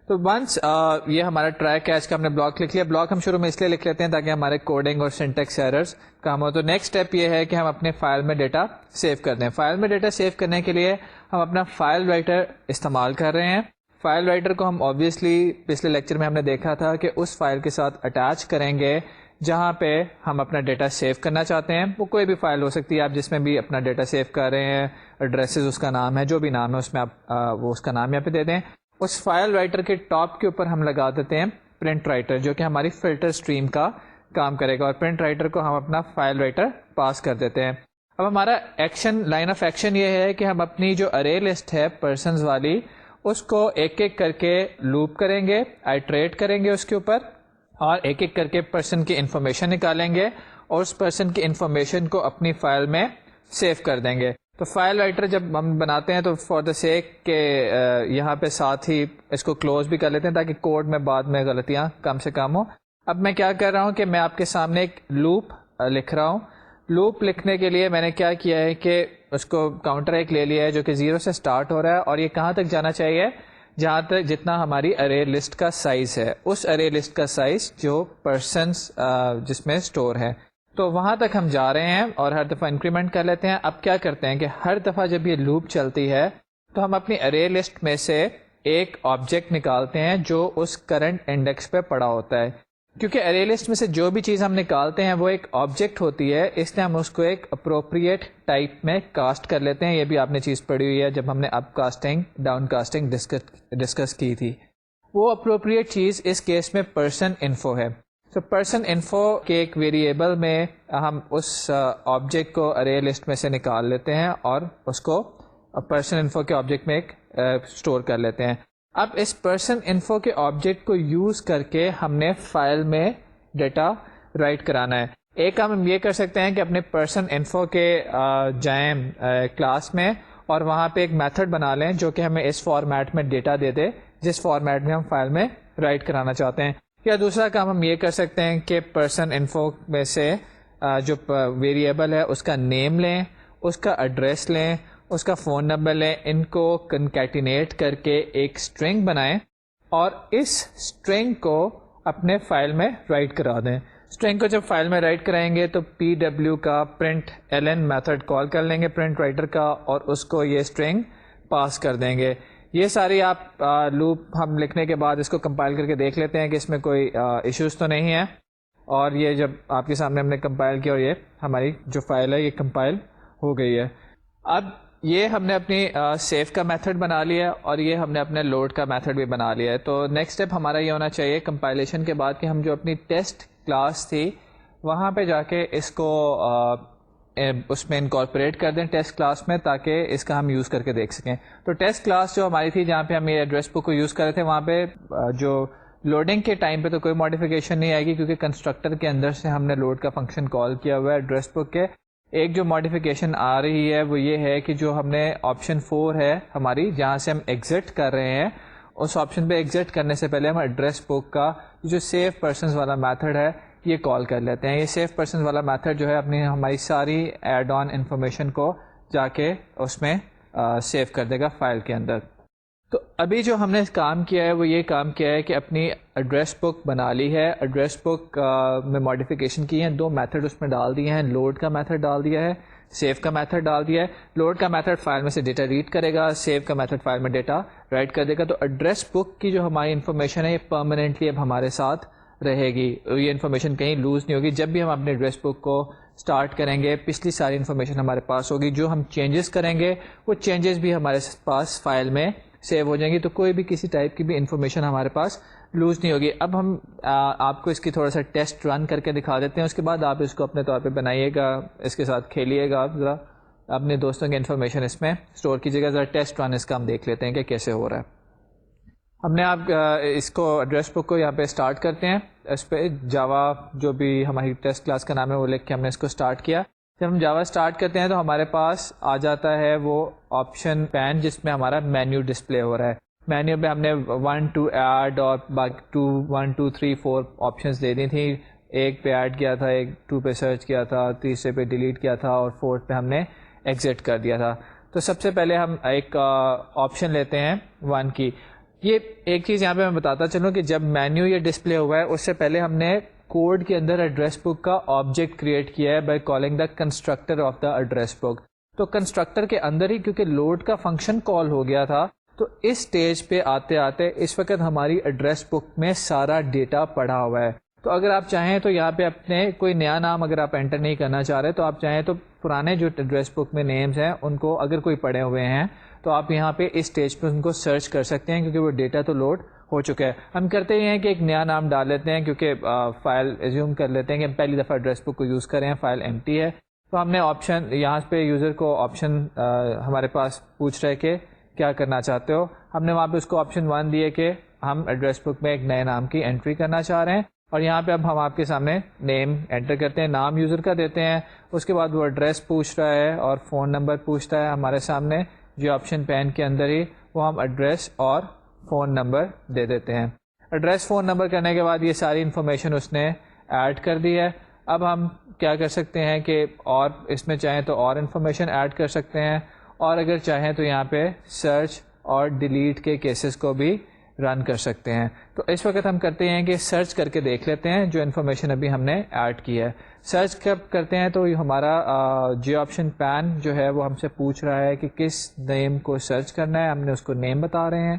تو ونس یہ ہمارا ٹرائی کیچ کا ہم نے بلاک لکھ لیا. بلاک ہم شروع میں اس لیے لکھ لیتے ہیں تاکہ ہمارے کوڈنگ اور سنٹیکس ایررز کم ہو. تو نیکسٹ اسٹیپ یہ ہے کہ ہم اپنے فائل میں ڈیٹا سیو کر دیں. فائل میں ڈیٹا سیو کرنے کے لیے ہم اپنا فائل رائٹر استعمال کر رہے ہیں. فائل رائٹر کو ہم آبویسلی پچھلے لیکچر میں ہم نے دیکھا تھا کہ اس فائل کے ساتھ اٹیچ کریں گے جہاں پہ ہم اپنا ڈیٹا سیو کرنا چاہتے ہیں. وہ کوئی بھی فائل ہو سکتی ہے, آپ جس میں بھی اپنا ڈیٹا سیو کر رہے ہیں, ایڈریسز اس کا نام ہے, جو بھی نام ہے اس میں آپ وہ اس کا نام یہاں پہ دے دیں. اس فائل رائٹر کے ٹاپ کے اوپر ہم لگا دیتے ہیں پرنٹ رائٹر, جو کہ ہماری فلٹر اسٹریم کا کام کرے گا, اور پرنٹ رائٹر کو ہم اپنا فائل رائٹر پاس کر دیتے ہیں. اب ہمارا ایکشن, لائن آف ایکشن یہ ہے کہ ہم اپنی جو ارے لسٹ ہے پرسنز والی, اس کو ایک ایک کر کے لوپ کریں گے, آئٹریٹ کریں گے اس کے اوپر, اور ایک ایک کر کے پرسن کی انفارمیشن نکالیں گے اور اس پرسن کی انفارمیشن کو اپنی فائل میں سیو کر دیں گے. تو فائل رائٹر جب ہم بناتے ہیں تو فار دا سیک کہ یہاں پہ ساتھ ہی اس کو کلوز بھی کر لیتے ہیں تاکہ کوڈ میں بعد میں غلطیاں کم سے کم ہوں. اب میں کیا کر رہا ہوں کہ میں آپ کے سامنے ایک لوپ لکھ رہا ہوں. لوپ لکھنے کے لیے میں نے کیا کیا ہے کہ اس کو کاؤنٹر ایک لے لیا ہے جو کہ 0 سے سٹارٹ ہو رہا ہے, اور یہ کہاں تک جانا چاہیے, جہاں تک جتنا ہماری ارے لسٹ کا سائز ہے, اس ارے لسٹ کا سائز جو پرسنس جس میں اسٹور ہے, تو وہاں تک ہم جا رہے ہیں اور ہر دفعہ انکریمنٹ کر لیتے ہیں. اب کیا کرتے ہیں کہ ہر دفعہ جب یہ لوپ چلتی ہے تو ہم اپنی ارے لسٹ میں سے ایک آبجیکٹ نکالتے ہیں جو اس کرنٹ انڈیکس پہ پڑا ہوتا ہے. کیونکہ ارے لسٹ میں سے جو بھی چیز ہم نکالتے ہیں وہ ایک آبجیکٹ ہوتی ہے, اس لیے ہم اس کو ایک اپروپریٹ ٹائپ میں کاسٹ کر لیتے ہیں. یہ بھی آپ نے چیز پڑھی ہوئی ہے جب ہم نے اپ کاسٹنگ ڈاؤن کاسٹنگ ڈسکس کی تھی. وہ اپروپریٹ چیز اس کیس میں پرسن انفو ہے. تو پرسن انفو کے ایک ویریبل میں ہم اس آبجیکٹ کو ارے لسٹ میں سے نکال لیتے ہیں اور اس کو پرسن انفو کے آبجیکٹ میں ایک اسٹور کر لیتے ہیں. اب اس پرسن انفو کے آبجیکٹ کو یوز کر کے ہم نے فائل میں ڈیٹا رائٹ کرانا ہے. ایک کام ہم یہ کر سکتے ہیں کہ اپنے پرسن انفو کے جائیں کلاس میں اور وہاں پہ ایک میتھڈ بنا لیں جو کہ ہمیں اس فارمیٹ میں ڈیٹا دے دے جس فارمیٹ میں ہم فائل میں رائٹ کرانا چاہتے ہیں. یا دوسرا کام ہم یہ کر سکتے ہیں کہ پرسن انفو میں سے جو ویریبل ہے اس کا نیم لیں, اس کا ایڈریس لیں, اس کا فون نمبر لیں, ان کو کنکیٹینیٹ کر کے ایک اسٹرنگ بنائیں اور اس اسٹرنگ کو اپنے فائل میں رائٹ کرا دیں. اسٹرنگ کو جب فائل میں رائٹ کرائیں گے تو PW کا پرنٹ ln میتھڈ کال کر لیں گے پرنٹ رائٹر کا, اور اس کو یہ اسٹرنگ پاس کر دیں گے. یہ ساری آپ لوپ ہم لکھنے کے بعد اس کو کمپائل کر کے دیکھ لیتے ہیں کہ اس میں کوئی ایشوز تو نہیں ہے, اور یہ جب آپ کے سامنے ہم نے کمپائل کیا اور یہ ہماری جو فائل ہے یہ کمپائل ہو گئی ہے. اب یہ ہم نے اپنی سیو کا میتھڈ بنا لیا اور یہ ہم نے اپنے لوڈ کا میتھڈ بھی بنا لیا ہے. تو نیکسٹ اسٹیپ ہمارا یہ ہونا چاہیے کمپائلیشن کے بعد کہ ہم جو اپنی ٹیسٹ کلاس تھی وہاں پہ جا کے اس کو اس میں انکارپوریٹ کر دیں ٹیسٹ کلاس میں, تاکہ اس کا ہم یوز کر کے دیکھ سکیں. تو ٹیسٹ کلاس جو ہماری تھی جہاں پہ ہم یہ ایڈریس بک کو یوز کر رہے تھے, وہاں پہ جو لوڈنگ کے ٹائم پہ تو کوئی ماڈیفیکیشن نہیں آئے گی کیونکہ کنسٹرکٹر کے اندر سے ہم نے لوڈ کا فنکشن کال کیا ہوا ہے ایڈریس بک کے. ایک جو ماڈیفیکیشن آ رہی ہے وہ یہ ہے کہ جو ہم نے آپشن 4 ہے ہماری جہاں سے ہم ایگزٹ کر رہے ہیں, اس آپشن پہ ایگزٹ کرنے سے پہلے ہم ایڈریس بک کا جو سیو پرسنز والا میتھڈ ہے یہ کال کر لیتے ہیں. یہ سیو پرسنز والا میتھڈ جو ہے اپنی ہماری ساری ایڈ آن انفارمیشن کو جا کے اس میں سیو کر دے گا فائل کے اندر. تو ابھی جو ہم نے کام کیا ہے وہ یہ کام کیا ہے کہ اپنی ایڈریس بک بنا لی ہے, ایڈریس بک میں ماڈیفیکیشن کی ہیں, 2 میتھڈ اس میں ڈال دیے ہیں, لوڈ کا میتھڈ ڈال دیا ہے, سیو کا میتھڈ ڈال دیا ہے. لوڈ کا میتھڈ فائل میں سے ڈیٹا ریڈ کرے گا, سیو کا میتھڈ فائل میں ڈیٹا رائٹ کر دے گا. تو ایڈریس بک کی جو ہماری انفارمیشن ہے یہ پرماننٹلی اب ہمارے ساتھ رہے گی, یہ انفارمیشن کہیں لوز نہیں ہوگی. جب بھی ہم اپنے ایڈریس بک کو اسٹارٹ کریں گے پچھلی ساری انفارمیشن ہمارے پاس ہوگی, جو ہم چینجز کریں گے وہ چینجز بھی ہمارے پاس فائل میں سیو ہو جائیں گی. تو کوئی بھی کسی ٹائپ کی بھی انفارمیشن ہمارے پاس لوز نہیں ہوگی. اب ہم آپ کو اس کی تھوڑا سا ٹیسٹ رن کر کے دکھا دیتے ہیں, اس کے بعد آپ اس کو اپنے طور پہ بنائیے گا, اس کے ساتھ کھیلیے گا, آپ ذرا اپنے دوستوں کی انفارمیشن اس میں اسٹور کیجیے گا. ذرا ٹیسٹ رن اس کا ہم دیکھ لیتے ہیں کہ کیسے ہو رہا ہے. ہم نے آپ اس کو ایڈریس بک کو یہاں پہ اسٹارٹ کرتے ہیں, اس پہ جاوا جو بھی ہماری ٹیسٹ کلاس کا نام ہے وہ لکھ کے ہم نے اس کو اسٹارٹ کیا. جب ہم جاوا اسٹارٹ کرتے ہیں تو ہمارے پاس آ جاتا ہے وہ آپشن پین جس میں ہمارا مینیو ڈسپلے ہو رہا ہے. مینیو پہ ہم نے 1 to ایڈ اور باقی 1 2 3 4 آپشنس دے دی تھیں. ایک پہ ایڈ کیا تھا, ایک 2 پہ سرچ کیا تھا, تیسرے پہ ڈیلیٹ کیا تھا, اور 4 پہ ہم نے ایگزٹ کر دیا تھا. تو سب سے پہلے ہم ایک آپشن لیتے ہیں 1 کی. یہ ایک چیز یہاں پہ میں بتاتا چلوں کہ جب مینیو یہ ڈسپلے ہوا ہے اس سے پہلے ہم نے کوڈ کے اندر ایڈریس بک کا آبجیکٹ کریٹ کیا ہے by calling the constructor of the address book. تو کنسٹرکٹر کے اندر ہی کیونکہ لوڈ کا فنکشن کال ہو گیا تھا, تو اس اسٹیج پہ آتے آتے اس وقت ہماری ایڈریس بک میں سارا ڈیٹا پڑا ہوا ہے. تو اگر آپ چاہیں تو یہاں پہ اپنے کوئی نیا نام اگر آپ انٹر نہیں کرنا چاہ رہے تو آپ چاہیں تو پرانے جو ایڈریس بک میں نیمز ہیں ان کو اگر کوئی پڑے ہوئے ہیں تو آپ یہاں پہ اس اسٹیج پہ ان کو سرچ کر سکتے ہیں, کیونکہ وہ ڈیٹا تو لوڈ ہو چکا ہے. ہم کرتے ہی ہیں کہ ایک نیا نام ڈال لیتے ہیں, کیونکہ فائل ایزیوم کر لیتے ہیں کہ ہم پہلی دفعہ ایڈریس بک کو یوز کر رہے ہیں, فائل ایمٹی ہے. تو ہم نے آپشن یہاں پہ یوزر کو آپشن ہمارے پاس پوچھ رہے کہ کیا کرنا چاہتے ہو. ہم نے وہاں پہ اس کو آپشن 1 دیے کہ ہم ایڈریس بک میں ایک نئے نام کی انٹری کرنا چاہ رہے ہیں, اور یہاں پہ اب ہم آپ کے سامنے نیم انٹر کرتے ہیں, نام یوزر کا دیتے ہیں, اس کے بعد وہ ایڈریس پوچھ رہا ہے اور فون نمبر پوچھتا ہے ہمارے سامنے جو آپشن پین کے اندر ہی, وہ ہم ایڈریس اور فون نمبر دے دیتے ہیں. ایڈریس فون نمبر کرنے کے بعد یہ ساری انفارمیشن اس نے ایڈ کر دی ہے. اب ہم کیا کر سکتے ہیں کہ اور اس میں چاہیں تو اور انفارمیشن ایڈ کر سکتے ہیں, اور اگر چاہیں تو یہاں پہ سرچ اور ڈیلیٹ کے کیسز کو بھی رن کر سکتے ہیں. تو اس وقت ہم کرتے ہیں کہ سرچ کر کے دیکھ لیتے ہیں جو انفارمیشن ابھی ہم نے ایڈ کی ہے. سرچ کب کرتے ہیں تو ہمارا جی آپشن پین جو ہے وہ ہم سے پوچھ رہا ہے کہ کس نیم کو سرچ کرنا ہے. ہم نے اس کو نیم بتا رہے ہیں.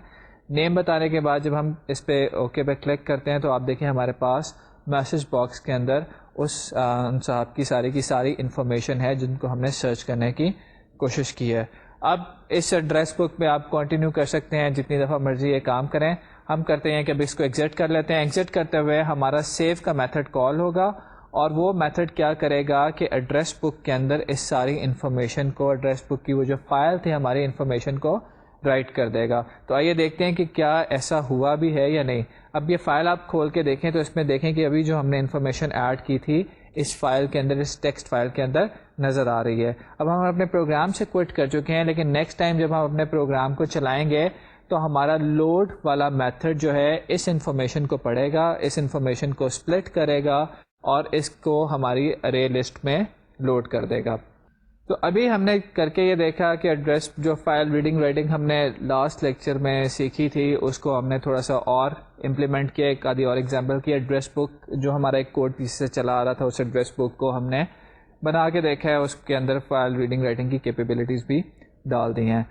نیم بتانے کے بعد جب ہم اس پہ اوکے پہ کلک کرتے ہیں تو آپ دیکھیں ہمارے پاس میسج باکس کے اندر ان صاحب کی ساری انفارمیشن ہے جن کو ہم نے سرچ کرنے کی کوشش کی ہے. اب اس ایڈریس بک میں آپ کنٹینیو کر سکتے ہیں جتنی دفعہ مرضی یہ کام کریں. ہم کرتے ہیں کہ اب اس کو ایگزٹ کر لیتے ہیں. ایگزٹ کرتے ہوئے ہمارا سیو کا میتھڈ کال ہوگا, اور وہ میتھڈ کیا کرے گا کہ ایڈریس بک کے اندر اس ساری انفارمیشن کو, ایڈریس بک کی وہ جو فائل تھی ہماری انفارمیشن کو رائٹ کر دے گا. تو آئیے دیکھتے ہیں کہ کیا ایسا ہوا بھی ہے یا نہیں. اب یہ فائل آپ کھول کے دیکھیں تو اس میں دیکھیں کہ ابھی جو ہم نے انفارمیشن ایڈ کی تھی اس فائل کے اندر, اس ٹیکسٹ فائل کے اندر نظر آ رہی ہے. اب ہم اپنے پروگرام سے کوئٹ کر چکے ہیں, لیکن نیکسٹ ٹائم جب ہم اپنے پروگرام کو چلائیں گے تو ہمارا لوڈ والا میتھڈ جو ہے اس انفارمیشن کو پڑھے گا, اس انفارمیشن کو سپلٹ کرے گا اور اس کو ہماری ارے لسٹ میں لوڈ کر دے گا. تو ابھی ہم نے کر کے یہ دیکھا کہ ایڈریس جو فائل ریڈنگ رائٹنگ ہم نے لاسٹ لیکچر میں سیکھی تھی اس کو ہم نے تھوڑا سا اور امپلیمنٹ کیا, ایک آدھی اور ایگزامپل کی. ایڈریس بک جو ہمارا ایک کوڈ پیس سے چلا آ رہا تھا اس ایڈریس بک کو ہم نے بنا کے دیکھا ہے, اس کے اندر فائل ریڈنگ رائٹنگ کی کیپیبلٹیز بھی ڈال دی ہیں.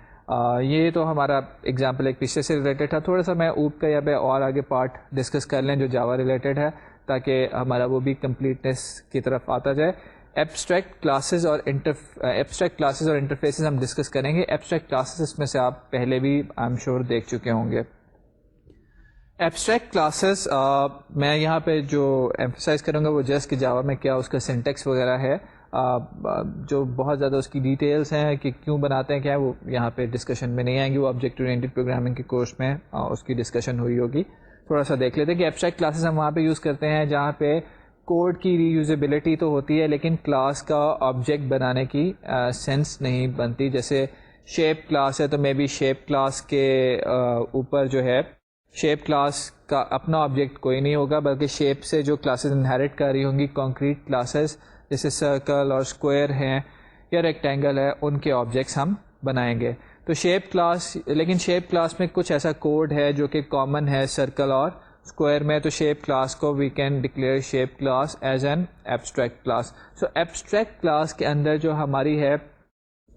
یہ تو ہمارا ایگزامپل ایک پیچھے سے ریلیٹڈ تھا. تھوڑا سا میں اوپ کا یا پہ اور آگے پارٹ ڈسکس کر لیں جو جاوا ریلیٹڈ ہے تاکہ ہمارا وہ بھی کمپلیٹنس کی طرف آتا جائے. ایبسٹریکٹ کلاسز اور انٹرفیسز ہم ڈسکس کریں گے. ایبسٹریکٹ کلاسز اس میں سے آپ پہلے بھی آئی ایم شیور دیکھ چکے ہوں گے. ایبسٹریکٹ کلاسز میں یہاں پہ جو ایمفسائز کروں گا وہ جسٹ کہ جاوا میں کیا اس کا سینٹیکس وغیرہ ہے, جو بہت زیادہ اس کی ڈیٹیلز ہیں کہ کیوں بناتے ہیں کیا, وہ یہاں پہ ڈسکشن میں نہیں آئیں گی. وہ آبجیکٹ اورینٹڈ پروگرامنگ کے کورس میں اس کی ڈسکشن ہوئی ہوگی. تھوڑا سا دیکھ لیتے ہیں کہ ایبسٹریکٹ کلاسز ہم وہاں پہ یوز کرتے ہیں جہاں پہ کوڈ کی ری یوزیبلٹی تو ہوتی ہے لیکن کلاس کا آبجیکٹ بنانے کی سینس نہیں بنتی. جیسے شیپ کلاس ہے تو مے بی شیپ کلاس کے اوپر جو ہے شیپ کلاس کا اپنا آبجیکٹ کوئی نہیں ہوگا, بلکہ شیپ سے جو کلاسز انہیرٹ کر رہی ہوں گی کانکریٹ کلاسز جیسے سرکل اور اسکوائر ہیں یا ریکٹینگل ہے, ان کے آبجیکٹس ہم بنائیں گے. تو شیپ کلاس, لیکن شیپ کلاس میں کچھ ایسا کوڈ ہے جو کہ کامن ہے سرکل اور اسکوائر میں. تو شیپ کلاس کو we can declare shape class as an abstract class. So abstract class کے اندر جو ہماری ہے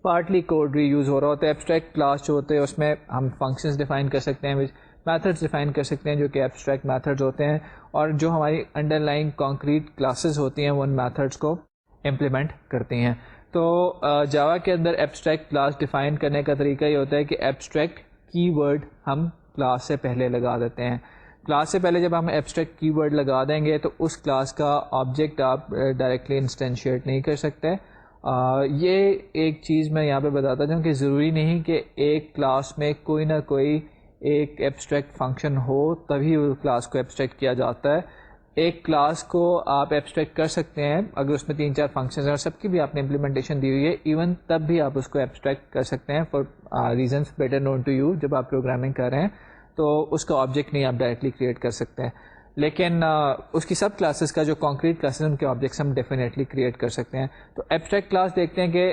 پارٹلی کوڈ ری یوز ہو رہا ہوتا ہے. ایبسٹریکٹ کلاس جو ہوتے ہیں اس میں ہم فنکشنز ڈیفائن کر سکتے ہیں, میتھڈز ڈیفائن کر سکتے ہیں جو کہ ایبسٹریکٹ میتھڈز ہوتے ہیں, اور جو ہماری انڈر لائن کانکریٹ کلاسز ہوتی ہیں وہ ان میتھڈز کو امپلیمنٹ کرتی ہیں. تو جاوا کے اندر ایبسٹریکٹ کلاس ڈیفائن کرنے کا طریقہ یہ ہوتا ہے کہ ایبسٹریکٹ کی ورڈ ہم کلاس سے پہلے لگا دیتے ہیں. کلاس سے پہلے جب ہم ایبسٹریکٹ کی ورڈ لگا دیں گے تو اس کلاس کا آبجیکٹ آپ ڈائریکٹلی انسٹینشیٹ نہیں کر سکتے. یہ ایک چیز میں یہاں پہ بتاتا ہوں کہ ضروری نہیں کہ ایک کلاس میں کوئی نہ کوئی ایک ایبسٹریکٹ فنکشن ہو تبھی وہ کلاس کو ایبسٹریکٹ کیا جاتا ہے. ایک کلاس کو آپ ایبسٹریکٹ کر سکتے ہیں اگر اس میں 3-4 فنکشنز ہیں اور سب کی بھی آپ نے امپلیمنٹیشن دی ہوئی ہے، ایون تب بھی آپ اس کو ایبسٹریکٹ کر سکتے ہیں for reasons better known to you. جب آپ پروگرامنگ کر رہے ہیں تو اس کا آبجیکٹ نہیں آپ ڈائریکٹلی کریٹ کر سکتے ہیں، لیکن اس کی سب کلاسز کا جو کانکریٹ کلاسز ہیں ان کے آبجیکٹس ہم ڈیفینیٹلی کریٹ کر سکتے ہیں. تو ایبسٹریکٹ کلاس دیکھتے ہیں کہ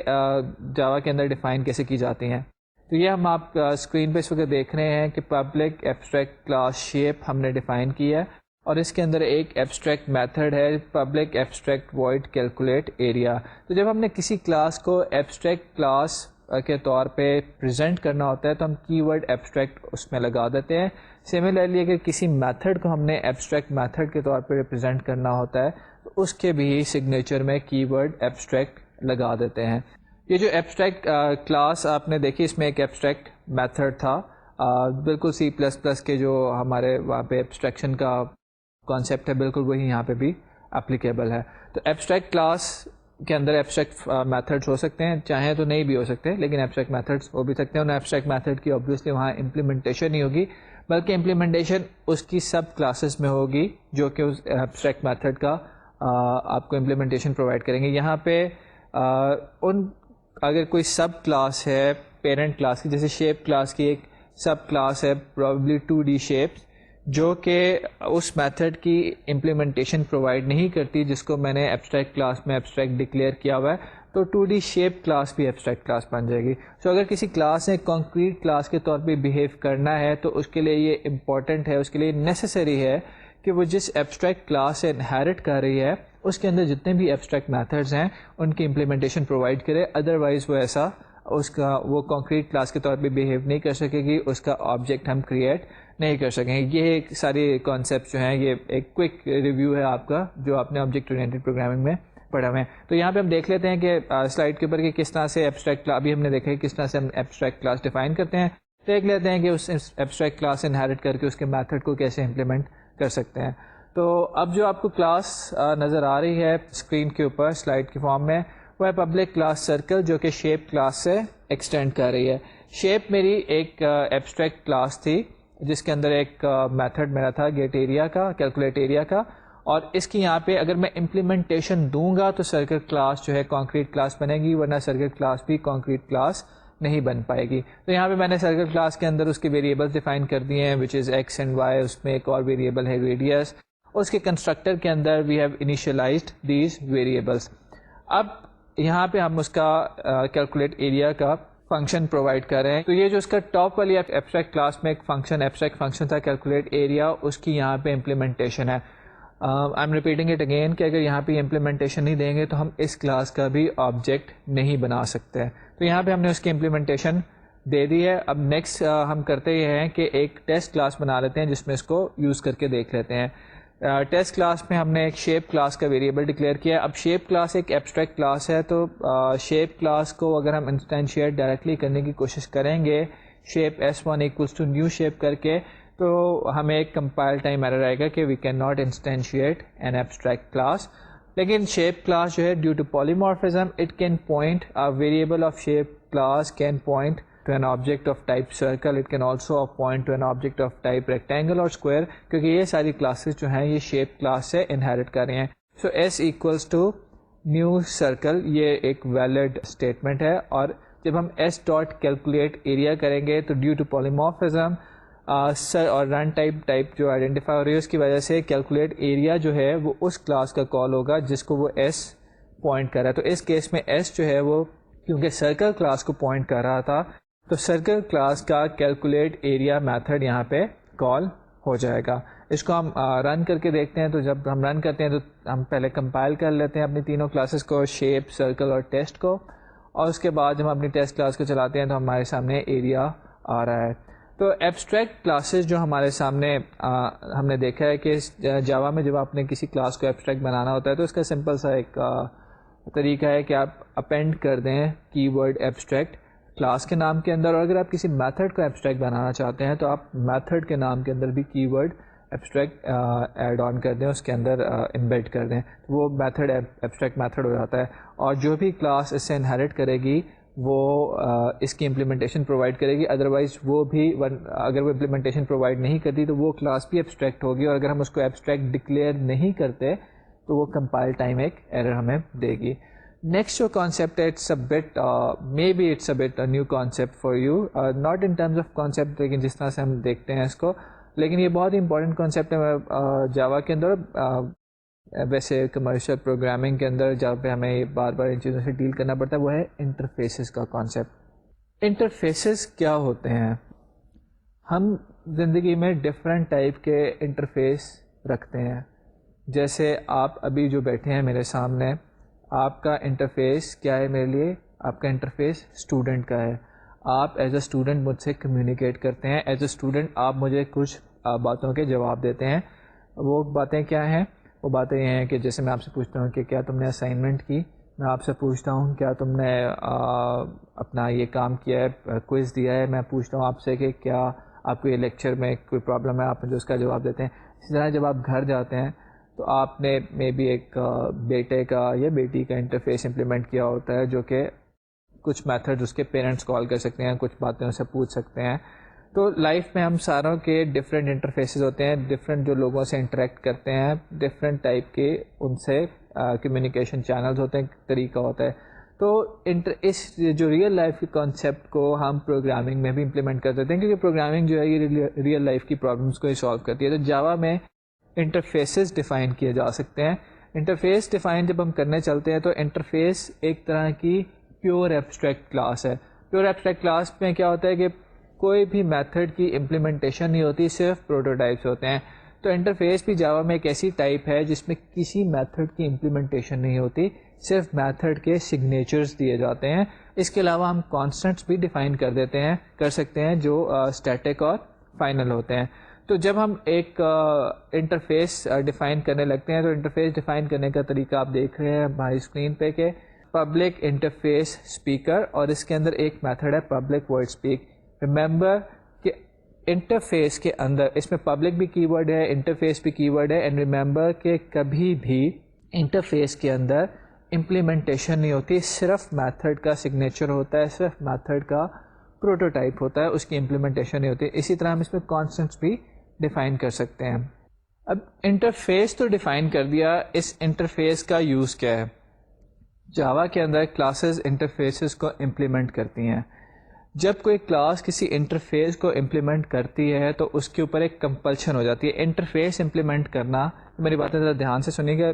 جاوا کے اندر ڈیفائن کیسے کی جاتی ہیں. تو یہ ہم آپ اسکرین پہ اس وقت دیکھ رہے ہیں کہ پبلک ایبسٹریکٹ کلاس شیپ ہم نے ڈیفائن کی ہے، اور اس کے اندر ایک ایبسٹریکٹ میتھڈ ہے public abstract void calculate area. تو جب ہم نے کسی کلاس کو ایبسٹریکٹ کلاس کے طور پہ پریزنٹ کرنا ہوتا ہے تو ہم کی ورڈ ایبسٹریکٹ اس میں لگا دیتے ہیں. سملرلی اگر کسی میتھڈ کو ہم نے ایبسٹریکٹ میتھڈ کے طور پہ ریپرزینٹ کرنا ہوتا ہے تو اس کے بھی سگنیچر میں کی ورڈ ایبسٹریکٹ لگا دیتے ہیں. یہ جو ایبسٹریکٹ کلاس آپ نے دیکھی اس میں ایک ایبسٹریکٹ میتھڈ تھا، بالکل C++ کے جو ہمارے وہاں پہ ایبسٹریکشن کا کانسیپٹ ہے بالکل وہی یہاں پہ بھی اپلیکیبل ہے. تو ایبسٹریکٹ کلاس کے اندر ایبسٹریکٹ میتھڈس ہو سکتے ہیں، چاہیں تو نہیں بھی ہو سکتے لیکن ایبسٹریکٹ میتھڈس ہو بھی سکتے ہیں. اور ایبسٹریکٹ میتھڈ کی آبویسلی وہاں امپلیمنٹیشن نہیں ہوگی بلکہ امپلیمنٹیشن اس کی سب کلاسز میں ہوگی جو کہ اس ایبسٹریکٹ میتھڈ کا آپ کو امپلیمنٹیشن پرووائڈ کریں گے. یہاں پہ اگر کوئی سب کلاس ہے پیرنٹ کلاس کی، جیسے شیپ کلاس کی ایک سب کلاس ہے پرابیبلی 2D شیپس جو کہ اس میتھڈ کی امپلیمنٹیشن پرووائڈ نہیں کرتی جس کو میں نے ایبسٹریکٹ کلاس میں ایبسٹریکٹ ڈکلیئر کیا ہوا ہے، تو 2D شیپ کلاس بھی ایبسٹریکٹ کلاس بن جائے گی. سو اگر کسی کلاس نے کانکریٹ کلاس کے طور پہ بیہیو کرنا ہے تو اس کے لیے یہ امپورٹنٹ ہے، اس کے لیے نیسیسری ہے کہ وہ جس ایبسٹریکٹ کلاس سے انہیرٹ کر رہی ہے اس کے اندر جتنے بھی ایبسٹریکٹ میتھڈز ہیں ان کی امپلیمنٹیشن پرووائڈ کرے. ادروائز وہ ایسا وہ کانکریٹ کلاس کے طور پہ بیہیو نہیں کر سکے گی، اس کا آبجیکٹ ہم کریٹ نہیں کر سکیں گے. یہ ایک ساری کانسیپٹ جو ہیں یہ ایک کوئک ریویو ہے آپ کا جو آپ نے آبجیکٹ اورینٹڈ پروگرامنگ میں پڑھا ہوئے ہیں. تو یہاں پہ ہم دیکھ لیتے ہیں کہ سلائڈ کے اوپر کہ کس طرح سے ایبسٹریکٹ ابھی ہم نے دیکھا ہے کس طرح سے ہم ایبسٹریکٹ کلاس ڈیفائن کرتے ہیں. دیکھ لیتے ہیں کہ اس ایبسٹریکٹ کلاس سے انہیرٹ کر کے اس کے میتھڈ کو کیسے امپلیمنٹ کر سکتے ہیں. تو اب جو آپ کو کلاس نظر آ رہی ہے اسکرین کے اوپر سلائڈ کے فارم میں وہ ہے پبلک کلاس سرکل جو کہ شیپ کلاس سے ایکسٹینڈ کر رہی ہے. شیپ میری ایک ایبسٹریکٹ کلاس تھی جس کے اندر ایک میتھڈ میرا تھا گیٹ ایریا کا، کیلکولیٹ ایریا کا، اور اس کی یہاں پہ اگر میں امپلیمنٹیشن دوں گا تو سرکل کلاس جو ہے کانکریٹ کلاس بنے گی، ورنہ سرکل کلاس بھی کانکریٹ کلاس نہیں بن پائے گی. تو یہاں پہ میں نے سرکل کلاس کے اندر اس کے ویریبلس ڈیفائن کر دیے ہیں وچ از ایکس اینڈ وائی. اس میں ایک اور ویریبل ہے ریڈیس. اس کے کنسٹرکٹر کے اندر we have initialized these variables. اب یہاں پہ ہم اس کا کیلکولیٹ ایریا کا فنکشن پرووائڈ کر رہے ہیں. تو یہ جو اس کا ٹاپ والی ایبسٹریکٹ کلاس میں ایک فنکشن ایبسٹریکٹ فنکشن تھا کیلکولیٹ ایریا، اس کی یہاں پہ امپلیمنٹیشن ہے. I am repeating it again کہ اگر یہاں پہ امپلیمنٹیشن نہیں دیں گے تو ہم اس کلاس کا بھی آبجیکٹ نہیں بنا سکتے. تو یہاں پہ ہم نے اس کی امپلیمنٹیشن دے دی ہے. اب نیکسٹ ہم کرتے یہ ہیں کہ ایک ٹیسٹ کلاس بنا لیتے ہیں جس میں اس کو یوز کر کے دیکھ لیتے ہیں. ٹیسٹ کلاس میں ہم نے ایک شیپ کلاس کا ویریبل ڈکلیئر کیا ہے. اب شیپ کلاس ایک ایبسٹریکٹ کلاس ہے تو شیپ کلاس کو اگر ہم انسٹینشیٹ ڈائریکٹلی کرنے کی کوشش کریں گے shape S1 equals to new shape کر کے تو ہمیں ایک کمپائل ٹائم ایرر آئے گا کہ we can not instantiate an abstract class. لیکن شیپ کلاس جو ہے due to polymorphism it can point variable of shape class can point to an object of type circle. It can also point to an object of type rectangle or square کیونکہ یہ ساری کلاسز جو ہیں یہ شیپ کلاس سے انہیرٹ کر رہے ہیں. So S equals to new circle یہ ایک ویلڈ اسٹیٹمنٹ ہے. اور جب ہم S ڈاٹ کیلکولیٹ ایریا کریں گے تو ڈیو ٹو پالیمارفزم اور رن ٹائپ جو آئیڈینٹیفائی ہو رہی ہے اس کی وجہ سے کیلکولیٹ ایریا جو ہے وہ اس کلاس کا کال ہوگا جس کو وہ S پوائنٹ کر رہا ہے. تو اس کیس میں S جو ہے وہ کیونکہ سرکل کلاس کو پوائنٹ کر رہا تھا تو سرکل کلاس کا کیلکولیٹ ایریا میتھڈ یہاں پہ کال ہو جائے گا. اس کو ہم رن کر کے دیکھتے ہیں. تو جب ہم رن کرتے ہیں تو ہم پہلے کمپائل کر لیتے ہیں اپنی تینوں کلاسز کو شیپ سرکل اور ٹیسٹ کو، اور اس کے بعد جب ہم اپنی ٹیسٹ کلاس کو چلاتے ہیں تو ہمارے سامنے ایریا آ رہا ہے. تو ایبسٹریکٹ کلاسز جو ہمارے سامنے ہم نے دیکھا ہے کہ جاوا میں جب آپ نے کسی کلاس کو ایبسٹریکٹ بنانا ہوتا ہے تو اس کا سمپل سا ایک طریقہ ہے کہ آپ اپینڈ کر دیں کی ورڈ ایبسٹریکٹ کلاس کے نام کے اندر، اور اگر آپ کسی میتھڈ کو ایبسٹریکٹ بنانا چاہتے ہیں تو آپ میتھڈ کے نام کے اندر بھی کی ورڈ ایبسٹریکٹ ایڈ آن کر دیں، اس کے اندر امبیڈ کر دیں. وہ میتھڈ ایبسٹریکٹ میتھڈ ہو جاتا ہے. اور جو بھی کلاس اس سے انہیرٹ کرے گی وہ اس کی امپلیمنٹیشن پرووائڈ کرے گی. ادروائز وہ بھی اگر وہ امپلیمنٹیشن پرووائڈ نہیں کرتی تو وہ کلاس بھی ایبسٹریکٹ ہوگی, اور اگر ہم اس کو ایبسٹریکٹ ڈکلیئر نہیں کرتے تو وہ کمپائل ٹائم ایک ایرر ہمیں دے گی. نیکسٹ جو کانسیپٹ ہے it's a bit may be it's a bit new concept for you, not in terms of concept, لیکن جس طرح سے ہم دیکھتے ہیں اس کو, لیکن یہ بہت ہی امپورٹنٹ کانسیپٹ ہے جاوا کے اندر. ویسے کمرشل پروگرامنگ کے اندر جہاں پہ ہمیں بار بار ان چیزوں سے ڈیل کرنا پڑتا ہے وہ ہے انٹرفیسز کا کانسیپٹ. انٹرفیسز کیا ہوتے ہیں؟ ہم زندگی میں ڈفرینٹ ٹائپ کے انٹرفیس رکھتے ہیں. جیسے آپ ابھی جو بیٹھے ہیں میرے سامنے, آپ کا انٹرفیس کیا ہے میرے لیے؟ آپ کا انٹرفیس اسٹوڈنٹ کا ہے. آپ ایز اے اسٹوڈنٹ مجھ سے کمیونیکیٹ کرتے ہیں, ایز اے اسٹوڈنٹ آپ مجھے کچھ باتوں کے جواب دیتے ہیں. وہ باتیں کیا ہیں؟ وہ باتیں یہ ہیں کہ جیسے میں آپ سے پوچھتا ہوں کہ کیا تم نے اسائنمنٹ کی, میں آپ سے پوچھتا ہوں کیا تم نے اپنا یہ کام کیا ہے, کوئز دیا ہے, میں پوچھتا ہوں آپ سے کہ کیا آپ کو یہ لیکچر میں کوئی پرابلم ہے, آپ مجھے اس کا جواب دیتے ہیں. اسی طرح جب آپ گھر جاتے ہیں تو آپ نے مے بی ایک بیٹے کا یا بیٹی کا انٹرفیس امپلیمنٹ کیا ہوتا ہے, جو کہ کچھ میتھڈ اس کے پیرنٹس کال کر سکتے ہیں, کچھ باتیں اسے پوچھ سکتے ہیں. تو لائف میں ہم ساروں کے ڈفرینٹ انٹرفیسز ہوتے ہیں, ڈفرینٹ جو لوگوں سے انٹریکٹ کرتے ہیں, ڈفرینٹ ٹائپ کے ان سے کمیونیکیشن چینلز ہوتے ہیں, طریقہ ہوتا ہے. تو اس جو ریئل لائف کے کانسیپٹ کو ہم پروگرامنگ میں بھی امپلیمنٹ کر دیتے ہیں, کیونکہ پروگرامنگ جو ہے یہ ریئل لائف کی پرابلمس کو ہی سالو کرتی ہے. تو جاوا میں انٹرفیسز ڈیفائن کیے جا سکتے ہیں. انٹرفیس ڈیفائن جب ہم کرنے چلتے ہیں تو انٹرفیس ایک طرح کی پیور ایبسٹریکٹ کلاس ہے. پیور ایبسٹریکٹ کلاس میں کیا ہوتا ہے کہ کوئی بھی میتھڈ کی امپلیمنٹیشن نہیں ہوتی, صرف پروٹوٹائپس ہوتے ہیں. تو انٹرفیس بھی جاوا میں ایک ایسی ٹائپ ہے جس میں کسی میتھڈ کی امپلیمنٹیشن نہیں ہوتی, صرف میتھڈ کے سگنیچرز دیے جاتے ہیں. اس کے علاوہ ہم کانسٹنٹس بھی ڈیفائن کر سکتے ہیں جو اسٹیٹک اور فائنل ہوتے ہیں. تو جب ہم ایک انٹرفیس ڈیفائن کرنے لگتے ہیں تو انٹرفیس ڈیفائن کرنے کا طریقہ آپ دیکھ رہے ہیں ہماری اسکرین پہ کہ پبلک انٹرفیس اسپیکر, اور اس کے اندر ایک میتھڈ ہے پبلک ورڈ اسپیک. ریممبر کہ انٹرفیس کے اندر اس میں پبلک بھی کی ورڈ ہے, انٹرفیس بھی کی ورڈ ہے, اینڈ ریممبر کہ کبھی بھی انٹرفیس کے اندر امپلیمنٹیشن نہیں ہوتی, صرف میتھڈ کا سگنیچر ہوتا ہے, صرف میتھڈ کا پروٹوٹائپ ہوتا ہے, اس کی امپلیمنٹیشن نہیں ہوتی. اسی طرح ہم اس میں کانسٹنٹس بھی ڈیفائن کر سکتے ہیں. اب انٹرفیس تو ڈیفائن کر دیا, اس انٹرفیس کا یوز کیا ہے؟ جاوا کے اندر کلاسز انٹرفیسز کو امپلیمنٹ کرتی ہیں. جب کوئی کلاس کسی انٹرفیس کو امپلیمنٹ کرتی ہے تو اس کے اوپر ایک کمپلشن ہو جاتی ہے. انٹرفیس امپلیمنٹ کرنا, میری باتیں ذرا دھیان سے سنیے گا,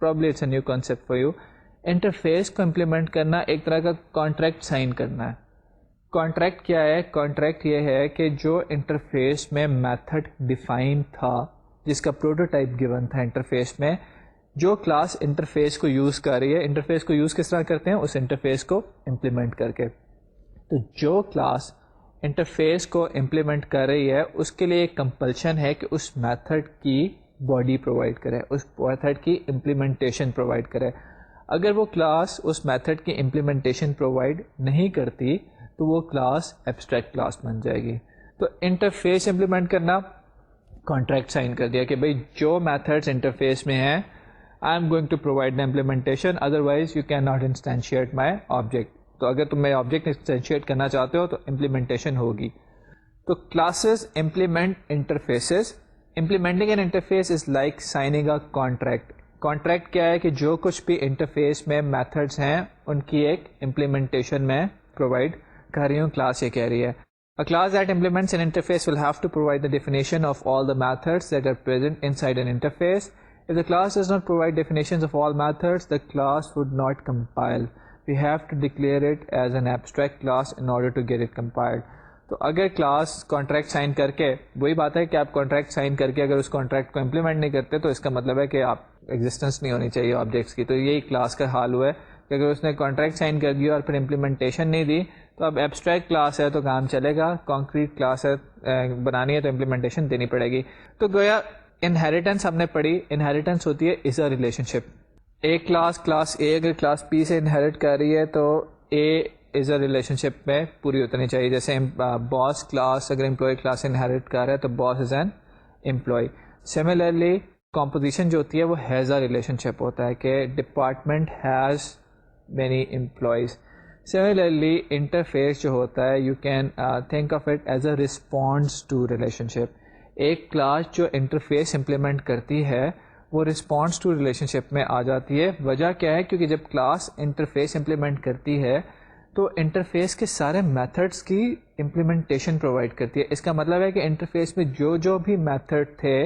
probably it's a new concept for you. Interface کو امپلیمنٹ کرنا ایک طرح کا کانٹریکٹ سائن کرنا ہے. کانٹریکٹ کیا ہے؟ کانٹریکٹ یہ ہے کہ جو انٹرفیس میں میتھڈ ڈیفائن تھا, جس کا پروٹوٹائپ گیون تھا انٹرفیس میں, جو کلاس انٹرفیس کو یوز کر رہی ہے, انٹرفیس کو یوز کس طرح کرتے ہیں؟ اس انٹرفیس کو امپلیمنٹ کر کے. تو جو کلاس انٹرفیس کو امپلیمنٹ کر رہی ہے اس کے لیے ایک کمپلشن ہے کہ اس میتھڈ کی باڈی پرووائڈ کرے, اس میتھڈ کی امپلیمنٹیشن پرووائڈ کرے. اگر وہ کلاس اس میتھڈ کی امپلیمنٹیشن پرووائڈ نہیں کرتی تو وہ کلاس ایبسٹریکٹ کلاس بن جائے گی. تو انٹرفیس امپلیمنٹ کرنا, کانٹریکٹ سائن کر دیا کہ بھائی جو میتھڈس انٹرفیس میں ہیں I am going to provide the implementation, otherwise you can not instantiate my object. تو اگر تم میں آبجیکٹ انسٹینشیٹ کرنا چاہتے ہو تو امپلیمنٹیشن ہوگی. تو classes implement interfaces. Implementing an interface is like signing a contract. Contract کیا ہے کہ جو کچھ بھی انٹرفیس میں میتھڈس ہیں ان کی ایک امپلیمنٹیشن میں پرووائڈ کر رہی ہوں, کلاس یہ کہہ رہی ہے. A class that implements an interface will have to provide the definition of all the methods that are present inside an interface. If the class does not provide definitions of all methods, the class would not compile. We have to declare it as an abstract class in order to get it compiled. تو اگر کلاس کانٹریکٹ سائن کر کے, وہی بات ہے کہ آپ کانٹریکٹ سائن کر کے اگر اس کانٹریکٹ کو امپلیمنٹ نہیں کرتے تو اس کا مطلب ہے کہ آپ ایگزسٹنس نہیں ہونی چاہیے آبجیکٹس کی. تو یہی کلاس کا حال ہوا ہے کہ اگر اس نے کانٹریکٹ سائن کر دیا اور پھر امپلیمنٹیشن نہیں دی تو اب ایبسٹریکٹ کلاس ہے تو کام چلے گا, کانکریٹ کلاس ہے بنانی ہے تو امپلیمنٹیشن دینی پڑے گی. تو گویا انہیریٹنس ہم نے پڑھی, انہیریٹنس ہوتی ہے از اے ریلیشن شپ. ایک کلاس اے اگر کلاس پی سے انہیریٹ کر رہی ہے تو اے از اے ریلیشن شپ میں پوری اتنی چاہیے. جیسے باس کلاس اگر امپلائی کلاس سے انہیریٹ کر رہا ہے تو boss is an employee. Similarly composition جو ہوتی ہے وہ ہیز اے ریلیشن شپ ہوتا ہے کہ department has many employees. Similarly interface جو ہوتا ہے you can think of it as a response to relationship. ایک کلاس جو انٹرفیس امپلیمنٹ کرتی ہے وہ رسپانس ٹو ریلیشن شپ میں آ جاتی ہے. وجہ کیا ہے؟ کیونکہ جب کلاس انٹرفیس امپلیمنٹ کرتی ہے تو انٹرفیس کے سارے میتھڈس کی امپلیمنٹیشن پرووائڈ کرتی ہے. اس کا مطلب ہے کہ انٹرفیس میں جو بھی میتھڈ تھے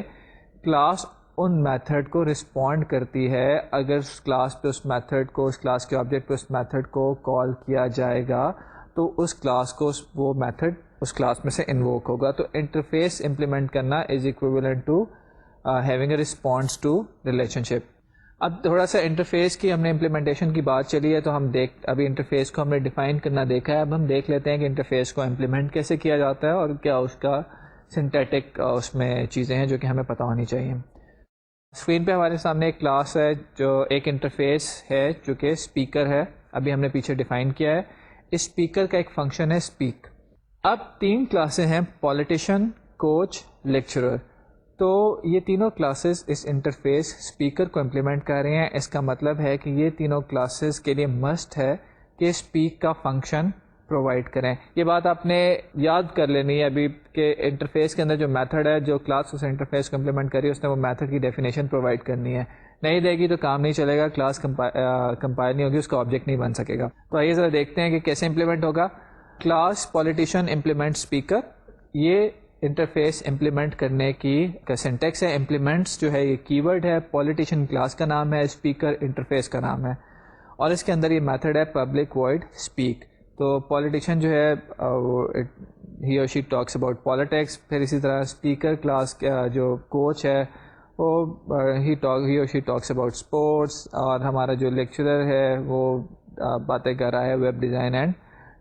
کلاس ان میتھڈ کو رسپونڈ کرتی ہے. اگر اس کلاس پہ اس میتھڈ کو اس کلاس کے آبجیکٹ پہ اس میتھڈ کو کال کیا جائے گا تو اس کلاس کو وہ میتھڈ اس کلاس میں سے انووک ہوگا. تو انٹرفیس امپلیمنٹ کرنا is equivalent to having a response to relationship. اب تھوڑا سا انٹرفیس کی ہم نے امپلیمنٹیشن کی بات چلی ہے تو ہم ابھی انٹرفیس کو ہم نے ڈیفائن کرنا دیکھا ہے. اب ہم دیکھ لیتے ہیں کہ انٹرفیس کو امپلیمنٹ کیسے کیا جاتا ہے اور کیا اس کا سنتھیٹک اس میں چیزیں ہیں جو کہ ہمیں پتہ ہونی چاہیے. اسکرین پہ ہمارے سامنے ایک کلاس ہے جو ایک انٹرفیس ہے جو کہ اسپیکر ہے. ابھی ہم نے پیچھے ڈیفائن کیا ہے. اس اسپیکر کا ایک فنکشن ہے اسپیک. اب 3 کلاسیں ہیں پولیٹیشین, کوچ, لیکچرر. تو یہ تینوں کلاسز اس انٹرفیس اسپیکر کو امپلیمنٹ کر رہے ہیں. اس کا مطلب ہے کہ یہ تینوں کلاسز کے لیے مسٹ ہے کہ اسپیک کا فنکشن پرووائڈ کریں. یہ بات آپ نے یاد کر لینی ہے ابھی کہ انٹرفیس کے اندر جو میتھڈ ہے جو کلاس اس انٹرفیس کو امپلیمنٹ کری اس نے وہ میتھڈ کی ڈیفینیشن پرووائڈ کرنی ہے. نہیں دے گی تو کام نہیں چلے گا, کلاس کمپائل نہیں ہوگی, اس کا آبجیکٹ نہیں بن سکے گا. تو آئیے ذرا دیکھتے ہیں کہ کیسے امپلیمنٹ ہوگا. کلاس پولیٹیشین امپلیمنٹ اسپیکر, یہ انٹرفیس امپلیمنٹ کرنے کی سینٹیکس ہے. امپلیمنٹس جو ہے یہ کی ورڈ ہے, پولیٹیشین کلاس کا نام ہے, اسپیکر انٹرفیس کا نام ہے, اور اس کے اندر یہ میتھڈ ہے پبلک وائڈ اسپیک. تو پولیٹیشین جو ہے ہی اور شی ٹاکس اباؤٹ پالیٹکس. پھر اسی طرح اسپیکر کلاس کا جو کوچ ہے وہ ہی اور شی ٹاکس اباؤٹ اسپورٹس, اور ہمارا جو لیکچرر ہے وہ باتیں کر رہا ہے ویب ڈیزائن اینڈ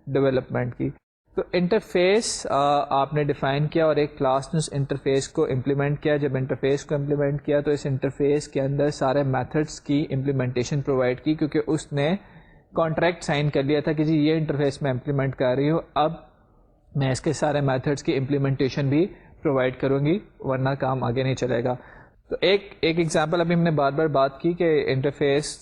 ڈیولپمنٹ کی. تو انٹرفیس آپ نے ڈیفائن کیا اور ایک کلاس نے اس انٹرفیس کو امپلیمنٹ کیا. جب انٹرفیس کو امپلیمنٹ کیا تو اس انٹرفیس کے اندر سارے میتھڈس کی امپلیمنٹیشن پرووائڈ کی, کیونکہ اس نے کانٹریکٹ سائن کر لیا تھا کہ جی یہ انٹرفیس میں امپلیمنٹ کر رہی ہوں, اب میں اس کے سارے میتھڈس کی امپلیمنٹیشن بھی پرووائڈ کروں گی, ورنہ کام آگے نہیں چلے گا. تو ایک ایگزامپل ابھی ہم نے بار بار بات کی کہ انٹرفیس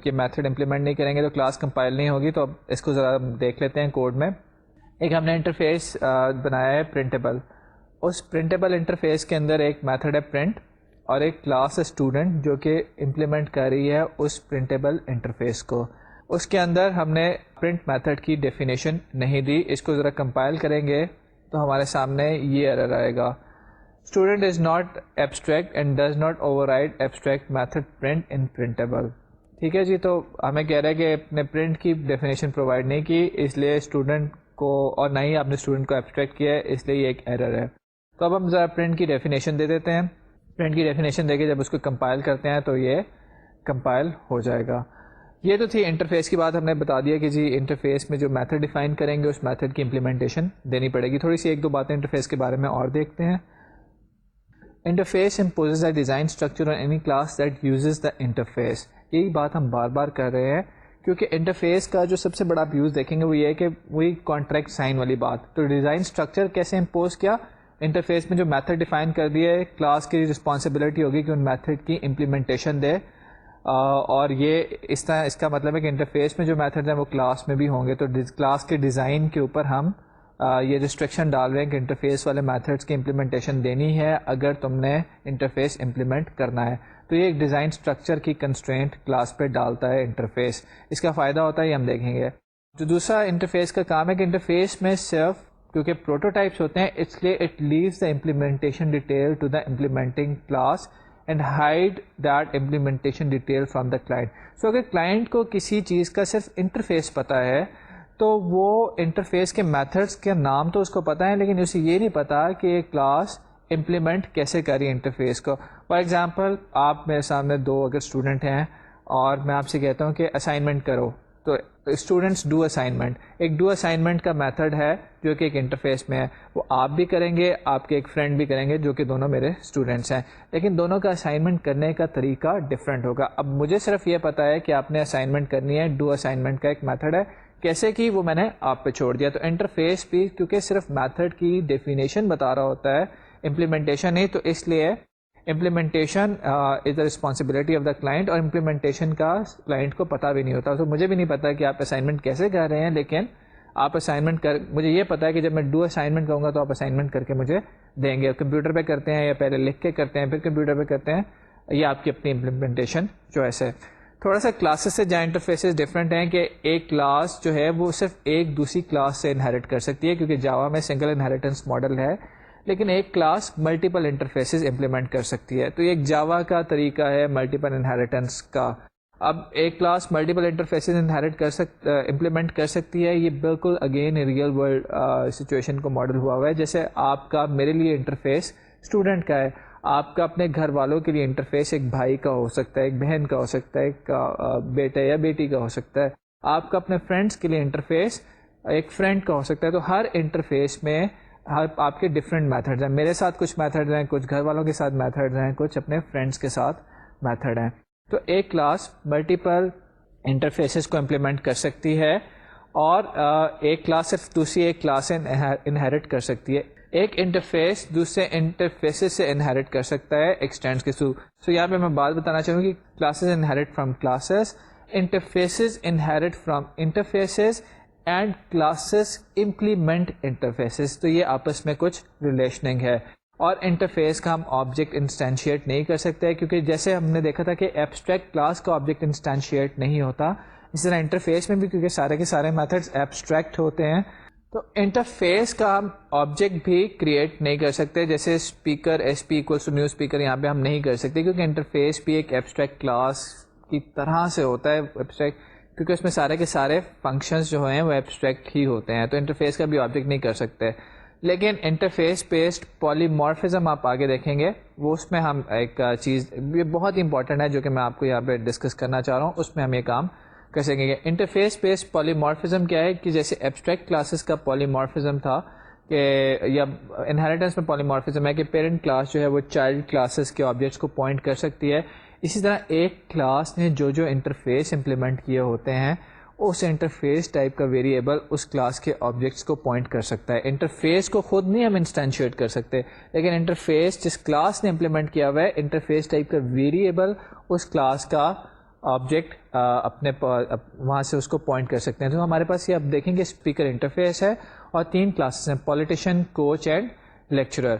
کے میتھڈ امپلیمنٹ نہیں کریں گے تو کلاس کمپائل نہیں ہوگی. تو اب اس کو ذرا دیکھ لیتے ہیں کوڈ میں. ایک ہم نے انٹرفیس بنایا ہے پرنٹیبل. اس پرنٹیبل انٹرفیس کے اندر ایک میتھڈ ہے پرنٹ اور ایک کلاس اسٹوڈنٹ جو کہ امپلیمنٹ کر رہی ہے اس پرنٹیبل انٹرفیس کو. اس کے اندر ہم نے پرنٹ میتھڈ کی ڈیفینیشن نہیں دی. اس کو ذرا کمپائل کریں گے تو ہمارے سامنے یہ ایرر آئے گا, student is not abstract and does not override abstract method print in printable. ٹھیک ہے جی, تو ہمیں کہہ رہا ہے کہ اپنے پرنٹ کی ڈیفینیشن پرووائڈ نہیں کی, اس لیے اسٹوڈنٹ کو, اور نہ ہی آپ نے اسٹوڈنٹ کو ایبسٹریکٹ کیا ہے, اس لیے یہ ایک ایرر ہے. تو اب ہم ذرا پرنٹ کی ڈیفینیشن دے دیتے ہیں. پرنٹ کی ڈیفینیشن دے کے جب اس کو کمپائل کرتے ہیں تو یہ کمپائل ہو جائے گا. یہ تو تھی انٹرفیس کی بات. ہم نے بتا دیا کہ جی انٹرفیس میں جو میتھڈ ڈیفائن کریں گے اس میتھڈ کی امپلیمنٹیشن دینی پڑے گی. تھوڑی سی ایک دو باتیں انٹرفیس کے بارے میں اور دیکھتے ہیں. Interface imposes a design structure on any class that uses the interface. یہی بات ہم بار بار کر رہے ہیں کیونکہ انٹرفیس کا جو سب سے بڑا ابیوز دیکھیں گے وہ یہ ہے کہ وہی کانٹریکٹ سائن والی بات. تو ڈیزائن اسٹرکچر کیسے امپوز کیا؟ انٹرفیس میں جو میتھڈ ڈیفائن کر دیا ہے, کلاس کی رسپانسبلٹی ہوگی کہ ان میتھڈ کی امپلیمنٹیشن دے, اور یہ اس طرح اس کا مطلب ہے کہ انٹرفیس میں جو میتھڈ ہیں وہ کلاس میں بھی ہوں گے. تو کلاس کے ڈیزائن کے اوپر ہم یہ ریسٹرکشن ڈال رہے ہیں کہ انٹرفیس والے میتھڈس کی امپلیمنٹیشن دینی ہے اگر تم نے انٹرفیس امپلیمنٹ کرنا ہے. تو یہ ایک ڈیزائن اسٹرکچر کی کنسٹرینٹ کلاس پہ ڈالتا ہے انٹرفیس. اس کا فائدہ ہوتا ہے یہ ہم دیکھیں گے. جو دوسرا انٹرفیس کا کام ہے کہ انٹرفیس میں صرف کیونکہ پروٹوٹائپس ہوتے ہیں اس لیے it leaves the implementation detail to the implementing class and hide that implementation detail from the client. So اگر کلائنٹ کو کسی چیز کا صرف انٹرفیس پتہ ہے تو وہ انٹرفیس کے میتھڈس کے نام تو اس کو پتہ ہے, لیکن اسے یہ نہیں پتا کہ یہ کلاس امپلیمنٹ کیسے کری انٹرفیس کو. فار ایگزامپل آپ میرے سامنے 2 اگر اسٹوڈنٹ ہیں اور میں آپ سے کہتا ہوں کہ اسائنمنٹ کرو, تو اسٹوڈنٹس ڈو اسائنمنٹ. ایک ڈو اسائنمنٹ کا میتھڈ ہے جو کہ ایک انٹرفیس میں ہے, وہ آپ بھی کریں گے, آپ کے ایک فرینڈ بھی کریں گے جو کہ دونوں میرے اسٹوڈنٹس ہیں, لیکن دونوں کا اسائنمنٹ کرنے کا طریقہ ڈفرینٹ ہوگا. اب مجھے صرف یہ پتا ہے کہ آپ نے اسائنمنٹ کرنی ہے, ڈو اسائنمنٹ کا ایک میتھڈ ہے, کیسے کی وہ میں نے آپ پہ چھوڑ دیا. تو انٹرفیس بھی کیونکہ صرف میتھڈ کی ڈیفینیشن بتا رہا ہوتا ہے, امپلیمنٹیشن نہیں, تو اس لیے implementation is the responsibility of the client, اور امپلیمنٹیشن کا کلائنٹ کو پتہ بھی نہیں ہوتا. تو مجھے بھی نہیں پتا کہ آپ اسائنمنٹ کیسے کر رہے ہیں, لیکن آپ اسائنمنٹ کر, مجھے یہ پتا ہے کہ جب میں ڈو اسائنمنٹ کہوں گا تو آپ اسائنمنٹ کر کے مجھے دیں گے. کمپیوٹر پہ کرتے ہیں یا پہلے لکھ کے کرتے ہیں پھر کمپیوٹر پہ کرتے ہیں, یہ آپ کی اپنی امپلیمنٹیشن چوائس ہے. تھوڑا سا کلاسز سے جہاں انٹرفیسز ڈفرینٹ ہیں کہ ایک کلاس جو ہے وہ صرف ایک دوسری کلاس سے انہیرٹ کر سکتی ہے, کیونکہ جاوا میں سنگل انہیریٹنس ماڈل ہے, لیکن ایک کلاس ملٹیپل انٹرفیسز امپلیمنٹ کر سکتی ہے. تو یہ ایک جاوا کا طریقہ ہے ملٹیپل انہیریٹنس کا. اب ایک کلاس ملٹیپل انٹرفیسز امپلیمنٹ کر سکتی ہے, یہ بالکل اگین ریئل ورلڈ سچویشن کو ماڈل ہوا ہوا ہے. جیسے آپ کا میرے لیے انٹرفیس اسٹوڈنٹ کا ہے, آپ کا اپنے گھر والوں کے لیے انٹرفیس ایک بھائی کا ہو سکتا ہے, ایک بہن کا ہو سکتا ہے, ایک بیٹا یا بیٹی کا ہو سکتا ہے, آپ کا اپنے فرینڈس کے لیے انٹرفیس ایک فرینڈ کا ہو سکتا ہے. تو ہر انٹرفیس میں آپ کے ڈفرینٹ میتھڈز ہیں. میرے ساتھ کچھ میتھڈز ہیں, کچھ گھر والوں کے ساتھ میتھڈز ہیں, کچھ اپنے فرینڈس کے ساتھ میتھڈ ہیں. تو ایک کلاس ملٹیپل انٹرفیسز کو امپلیمنٹ کر سکتی ہے, اور ایک کلاس صرف دوسری ایک کلاس سے انہیرٹ کر سکتی ہے. ایک انٹرفیس دوسرے انٹرفیسز سے انہیرٹ کر سکتا ہے ایکسٹینڈس کے تھرو. سو یہاں پہ میں بات بتانا چاہوں گی, classes inherent from classes, interfaces inherent from interfaces, and classes implement interfaces. تو یہ آپس میں کچھ ریلیشننگ ہے. اور انٹرفیس کا ہم آبجیکٹ انسٹینشیٹ نہیں کر سکتے, کیونکہ جیسے ہم نے دیکھا تھا کہ ایبسٹریکٹ کلاس کا آبجیکٹ انسٹینشیٹ نہیں ہوتا, اس طرح انٹرفیس میں بھی کیونکہ سارے کے سارے میتھڈز ایبسٹریکٹ ہوتے ہیں, تو انٹرفیس کا ہم آبجیکٹ بھی کریٹ نہیں کر سکتے. جیسے speaker S P equals to new speaker یہاں پہ ہم نہیں کر سکتے, کیونکہ انٹرفیس بھی ایک ایبسٹریکٹ کلاس کی طرح سے ہوتا ہے, ایبسٹریکٹ کیونکہ اس میں سارے کے سارے فنکشنز جو ہیں وہ ایبسٹریکٹ ہی ہوتے ہیں. تو انٹرفیس کا بھی آبجیکٹ نہیں کر سکتے. لیکن انٹرفیس بیسڈ پالیمارفزم آپ آگے دیکھیں گے, وہ اس میں ہم ایک چیز یہ بہت امپورٹنٹ ہے جو کہ میں آپ کو یہاں پہ ڈسکس کرنا چاہ رہا ہوں, اس میں ہم یہ کام کر سکیں گے. انٹرفیس بیسڈ پالیمارفزم کیا ہے کہ جیسے ایبسٹریکٹ کلاسز کا پالیمارفزم تھا کہ یا انہیریٹنس میں پالیمارفزم ہے کہ پیرنٹ کلاس جو ہے وہ چائلڈ کلاسز کے آبجیکٹس کو پوائنٹ کر سکتی ہے, اسی طرح ایک کلاس نے جو انٹرفیس امپلیمنٹ کیے ہوتے ہیں اس انٹرفیس ٹائپ کا ویریبل اس کلاس کے آبجیکٹس کو پوائنٹ کر سکتا ہے. انٹرفیس کو خود نہیں ہم انسٹینشیٹ کر سکتے, لیکن انٹرفیس جس کلاس نے امپلیمنٹ کیا ہوا ہے انٹرفیس ٹائپ کا ویریبل اس کلاس کا آبجیکٹ اپنے وہاں سے اس کو پوائنٹ کر سکتے ہیں. تو ہمارے پاس یہ آپ دیکھیں گے اسپیکر انٹرفیس ہے اور 3 کلاسز ہیں, پولیٹیشین, کوچ اینڈ لیکچرر.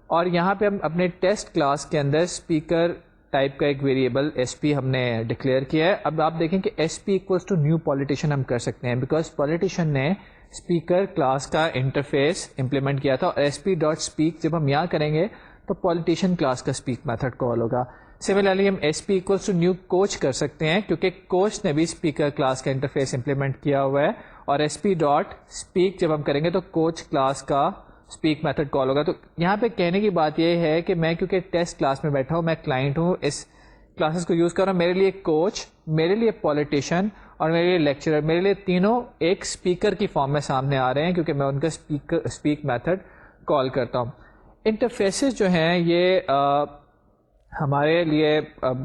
اور یہاں پہ ہم اپنے ٹیسٹ کلاس کے اندر اسپیکر ٹائپ کا ایک ویریبل ایس پی ہم نے ڈکلیئر کیا ہے. اب آپ دیکھیں کہ S P equals to new politician ہم کر سکتے ہیں, بیکاز پولیٹیشین نے اسپیکر کلاس کا انٹرفیس امپلیمنٹ کیا تھا, اور ایس پی ڈاٹ اسپیک جب ہم یہاں کریں گے تو پولیٹیشین کلاس کا اسپیک میتھڈ کال ہوگا. سملرلی ہم S P equals to new coach کر سکتے ہیں, کیونکہ کوچ نے بھی اسپیکر کلاس کا انٹرفیس امپلیمنٹ کیا ہوا ہے, اور ایس پی ڈاٹ اسپیک جب ہم کریں گے تو کوچ کلاس کا اسپیک میتھڈ کال ہوگا. تو یہاں پہ کہنے کی بات یہ ہے کہ میں کیونکہ ٹیسٹ کلاس میں بیٹھا ہوں, میں کلائنٹ ہوں, اس کلاسز کو یوز کر رہا ہوں, میرے لیے کوچ, میرے لیے پولیٹیشین اور میرے لیے لیکچرر, میرے لیے تینوں ایک اسپیکر کی فارم میں سامنے آ رہے ہیں, کیونکہ میں ان کا اسپیک میتھڈ کال کرتا ہوں. انٹرفیسز جو ہیں یہ ہمارے لیے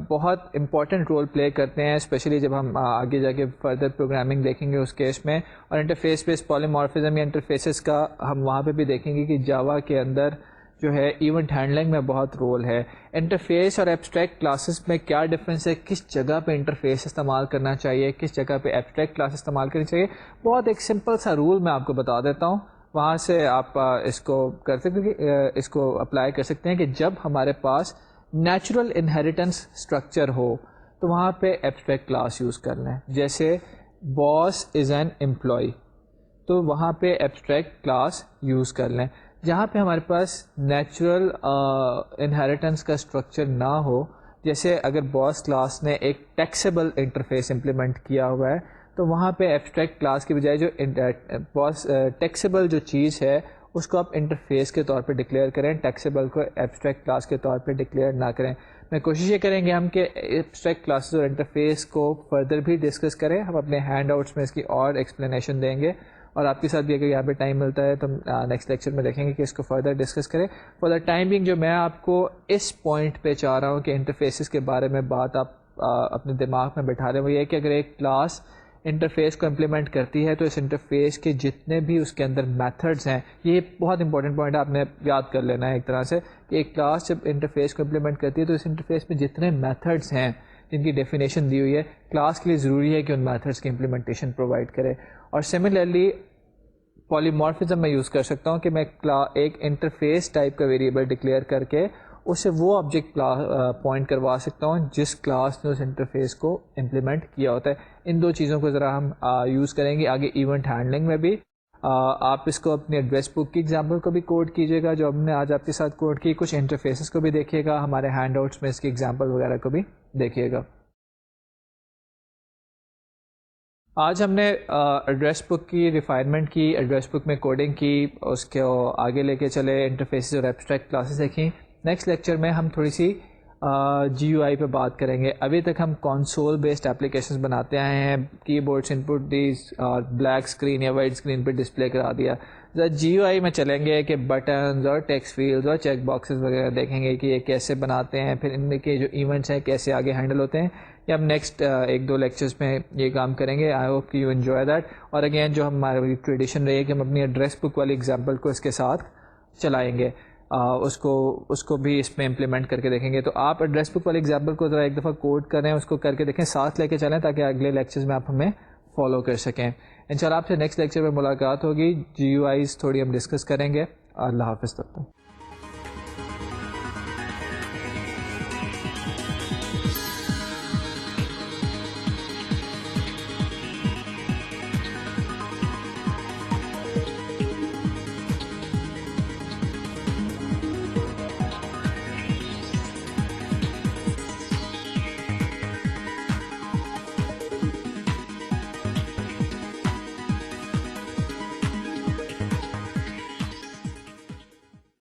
بہت امپورٹنٹ رول پلے کرتے ہیں, اسپیشلی جب ہم آگے جا کے فردر پروگرامنگ دیکھیں گے اس کیس میں. اور انٹرفیس بیس پالیمارفزم یا انٹرفیسز کا ہم وہاں پہ بھی دیکھیں گے کہ جاوا کے اندر جو ہے ایونٹ ہینڈلنگ میں بہت رول ہے. انٹرفیس اور ایبسٹریکٹ کلاسز میں کیا ڈفرینس ہے, کس جگہ پہ انٹرفیس استعمال کرنا چاہیے, کس جگہ پہ ایبسٹریکٹ کلاس استعمال کرنی چاہیے, بہت ایک سمپل سا رول میں آپ کو بتا دیتا ہوں, وہاں سے آپ اس کو کر سکتے اس کو اپلائی کر سکتے ہیں کہ جب ہمارے پاس نیچرل انہیریٹنس اسٹرکچر ہو تو وہاں پہ ایبسٹریکٹ کلاس یوز کر لیں. جیسے باس از این امپلائی, تو وہاں پہ ایبسٹریکٹ کلاس یوز کر لیں. جہاں پہ ہمارے پاس نیچرل انہیریٹنس کا اسٹرکچر نہ ہو, جیسے اگر باس کلاس نے ایک ٹیکسیبل انٹرفیس امپلیمنٹ کیا ہوا ہے, تو وہاں پہ ایبسٹریکٹ کلاس کی بجائے جو باس ٹیکسیبل جو چیز ہے اس کو آپ انٹرفیس کے طور پہ ڈکلیئر کریں, ٹیکسیبل کو ایبسٹریکٹ کلاس کے طور پہ ڈکلیئر نہ کریں. میں کوشش یہ کریں گے ہم کہ ایبسٹریکٹ کلاسز اور انٹرفیس کو فردر بھی ڈسکس کریں. ہم اپنے ہینڈ آؤٹس میں اس کی اور ایکسپلینیشن دیں گے, اور آپ کے ساتھ بھی اگر یہاں پہ ٹائم ملتا ہے تو نیکسٹ لیکچر میں دیکھیں گے کہ اس کو فردر ڈسکس کریں. فار دا ٹائم بینگ جو میں آپ کو اس پوائنٹ پہ چاہ رہا ہوں کہ انٹرفیسز کے بارے میں بات آپ اپنے دماغ میں بٹھا رہے ہیں, وہ یہ ہے کہ اگر ایک کلاس انٹرفیس کو امپلیمنٹ کرتی ہے تو اس انٹرفیس کے جتنے بھی اس کے اندر میتھڈز ہیں، یہ بہت امپورٹنٹ پوائنٹ آپ نے یاد کر لینا ہے ایک طرح سے کہ ایک کلاس جب انٹرفیس کو امپلیمنٹ کرتی ہے تو اس انٹرفیس میں جتنے میتھڈز ہیں جن کی ڈیفینیشن دی ہوئی ہے، کلاس کے لیے ضروری ہے کہ ان میتھڈس کی امپلیمنٹیشن پرووائڈ کرے. اور سملرلی پالیمارفزم میں یوز کر سکتا ہوں کہ میں ایک انٹرفیس ٹائپ کا ویریبل ڈکلیئر کر کے اس سے وہ آبجیکٹ پوائنٹ کروا سکتا ہوں جس کلاس نے اس انٹرفیس کو امپلیمنٹ کیا ہوتا ہے. ان دو چیزوں کو ذرا ہم یوز کریں گے آگے ایونٹ ہینڈلنگ میں بھی. آپ اس کو اپنی ایڈریس بک کی ایگزامپل کو بھی کوڈ کیجیے گا جو ہم نے آج آپ کے ساتھ کوڈ کی، کچھ انٹرفیسز کو بھی دیکھیے گا، ہمارے ہینڈ آؤٹس میں اس کی ایگزامپل وغیرہ کو بھی دیکھیے گا. آج ہم نے ایڈریس بک کی ریفائنمنٹ کی، ایڈریس بک میں کوڈنگ کی، اس کو آگے لے کے چلے، انٹرفیسز اور ایبسٹریکٹ کلاسز دیکھیں. نیکسٹ لیکچر میں ہم تھوڑی سی جی یو آئی پہ بات کریں گے. ابھی تک ہم کنسول بیسڈ اپلیکیشنز بناتے آئے ہیں، کی بورڈس ان پٹ دی بلیک اسکرین یا وائٹ اسکرین پہ ڈسپلے کرا دیا. جی یو آئی میں چلیں گے کہ بٹنز اور ٹیکسٹ فیلڈز اور چیک باکسز وغیرہ دیکھیں گے کہ یہ کیسے بناتے ہیں، پھر ان میں کے جو ایونٹس ہیں کیسے آگے ہینڈل ہوتے ہیں. یہ ہم نیکسٹ ایک دو لیکچرز میں یہ کام کریں گے. آئی ہوپ کہ یو انجوائے دیٹ. اور اگین جو ہماری ٹریڈیشن رہی ہے کہ ہم اپنی ایڈریس بک والی ایگزامپل کو اس کے ساتھ چلائیں گے، اس کو بھی اس میں امپلیمنٹ کر کے دیکھیں گے. تو آپ ایڈریس بک والی ایگزامپل کو ذرا ایک دفعہ کوڈ کریں، اس کو کر کے دیکھیں، ساتھ لے کے چلیں تاکہ اگلے لیکچرز میں آپ ہمیں فالو کر سکیں. انشاءاللہ آپ سے نیکسٹ لیکچر میں ملاقات ہوگی. جی یو آئیز تھوڑی ہم ڈسکس کریں گے. اللہ حافظ تب تک.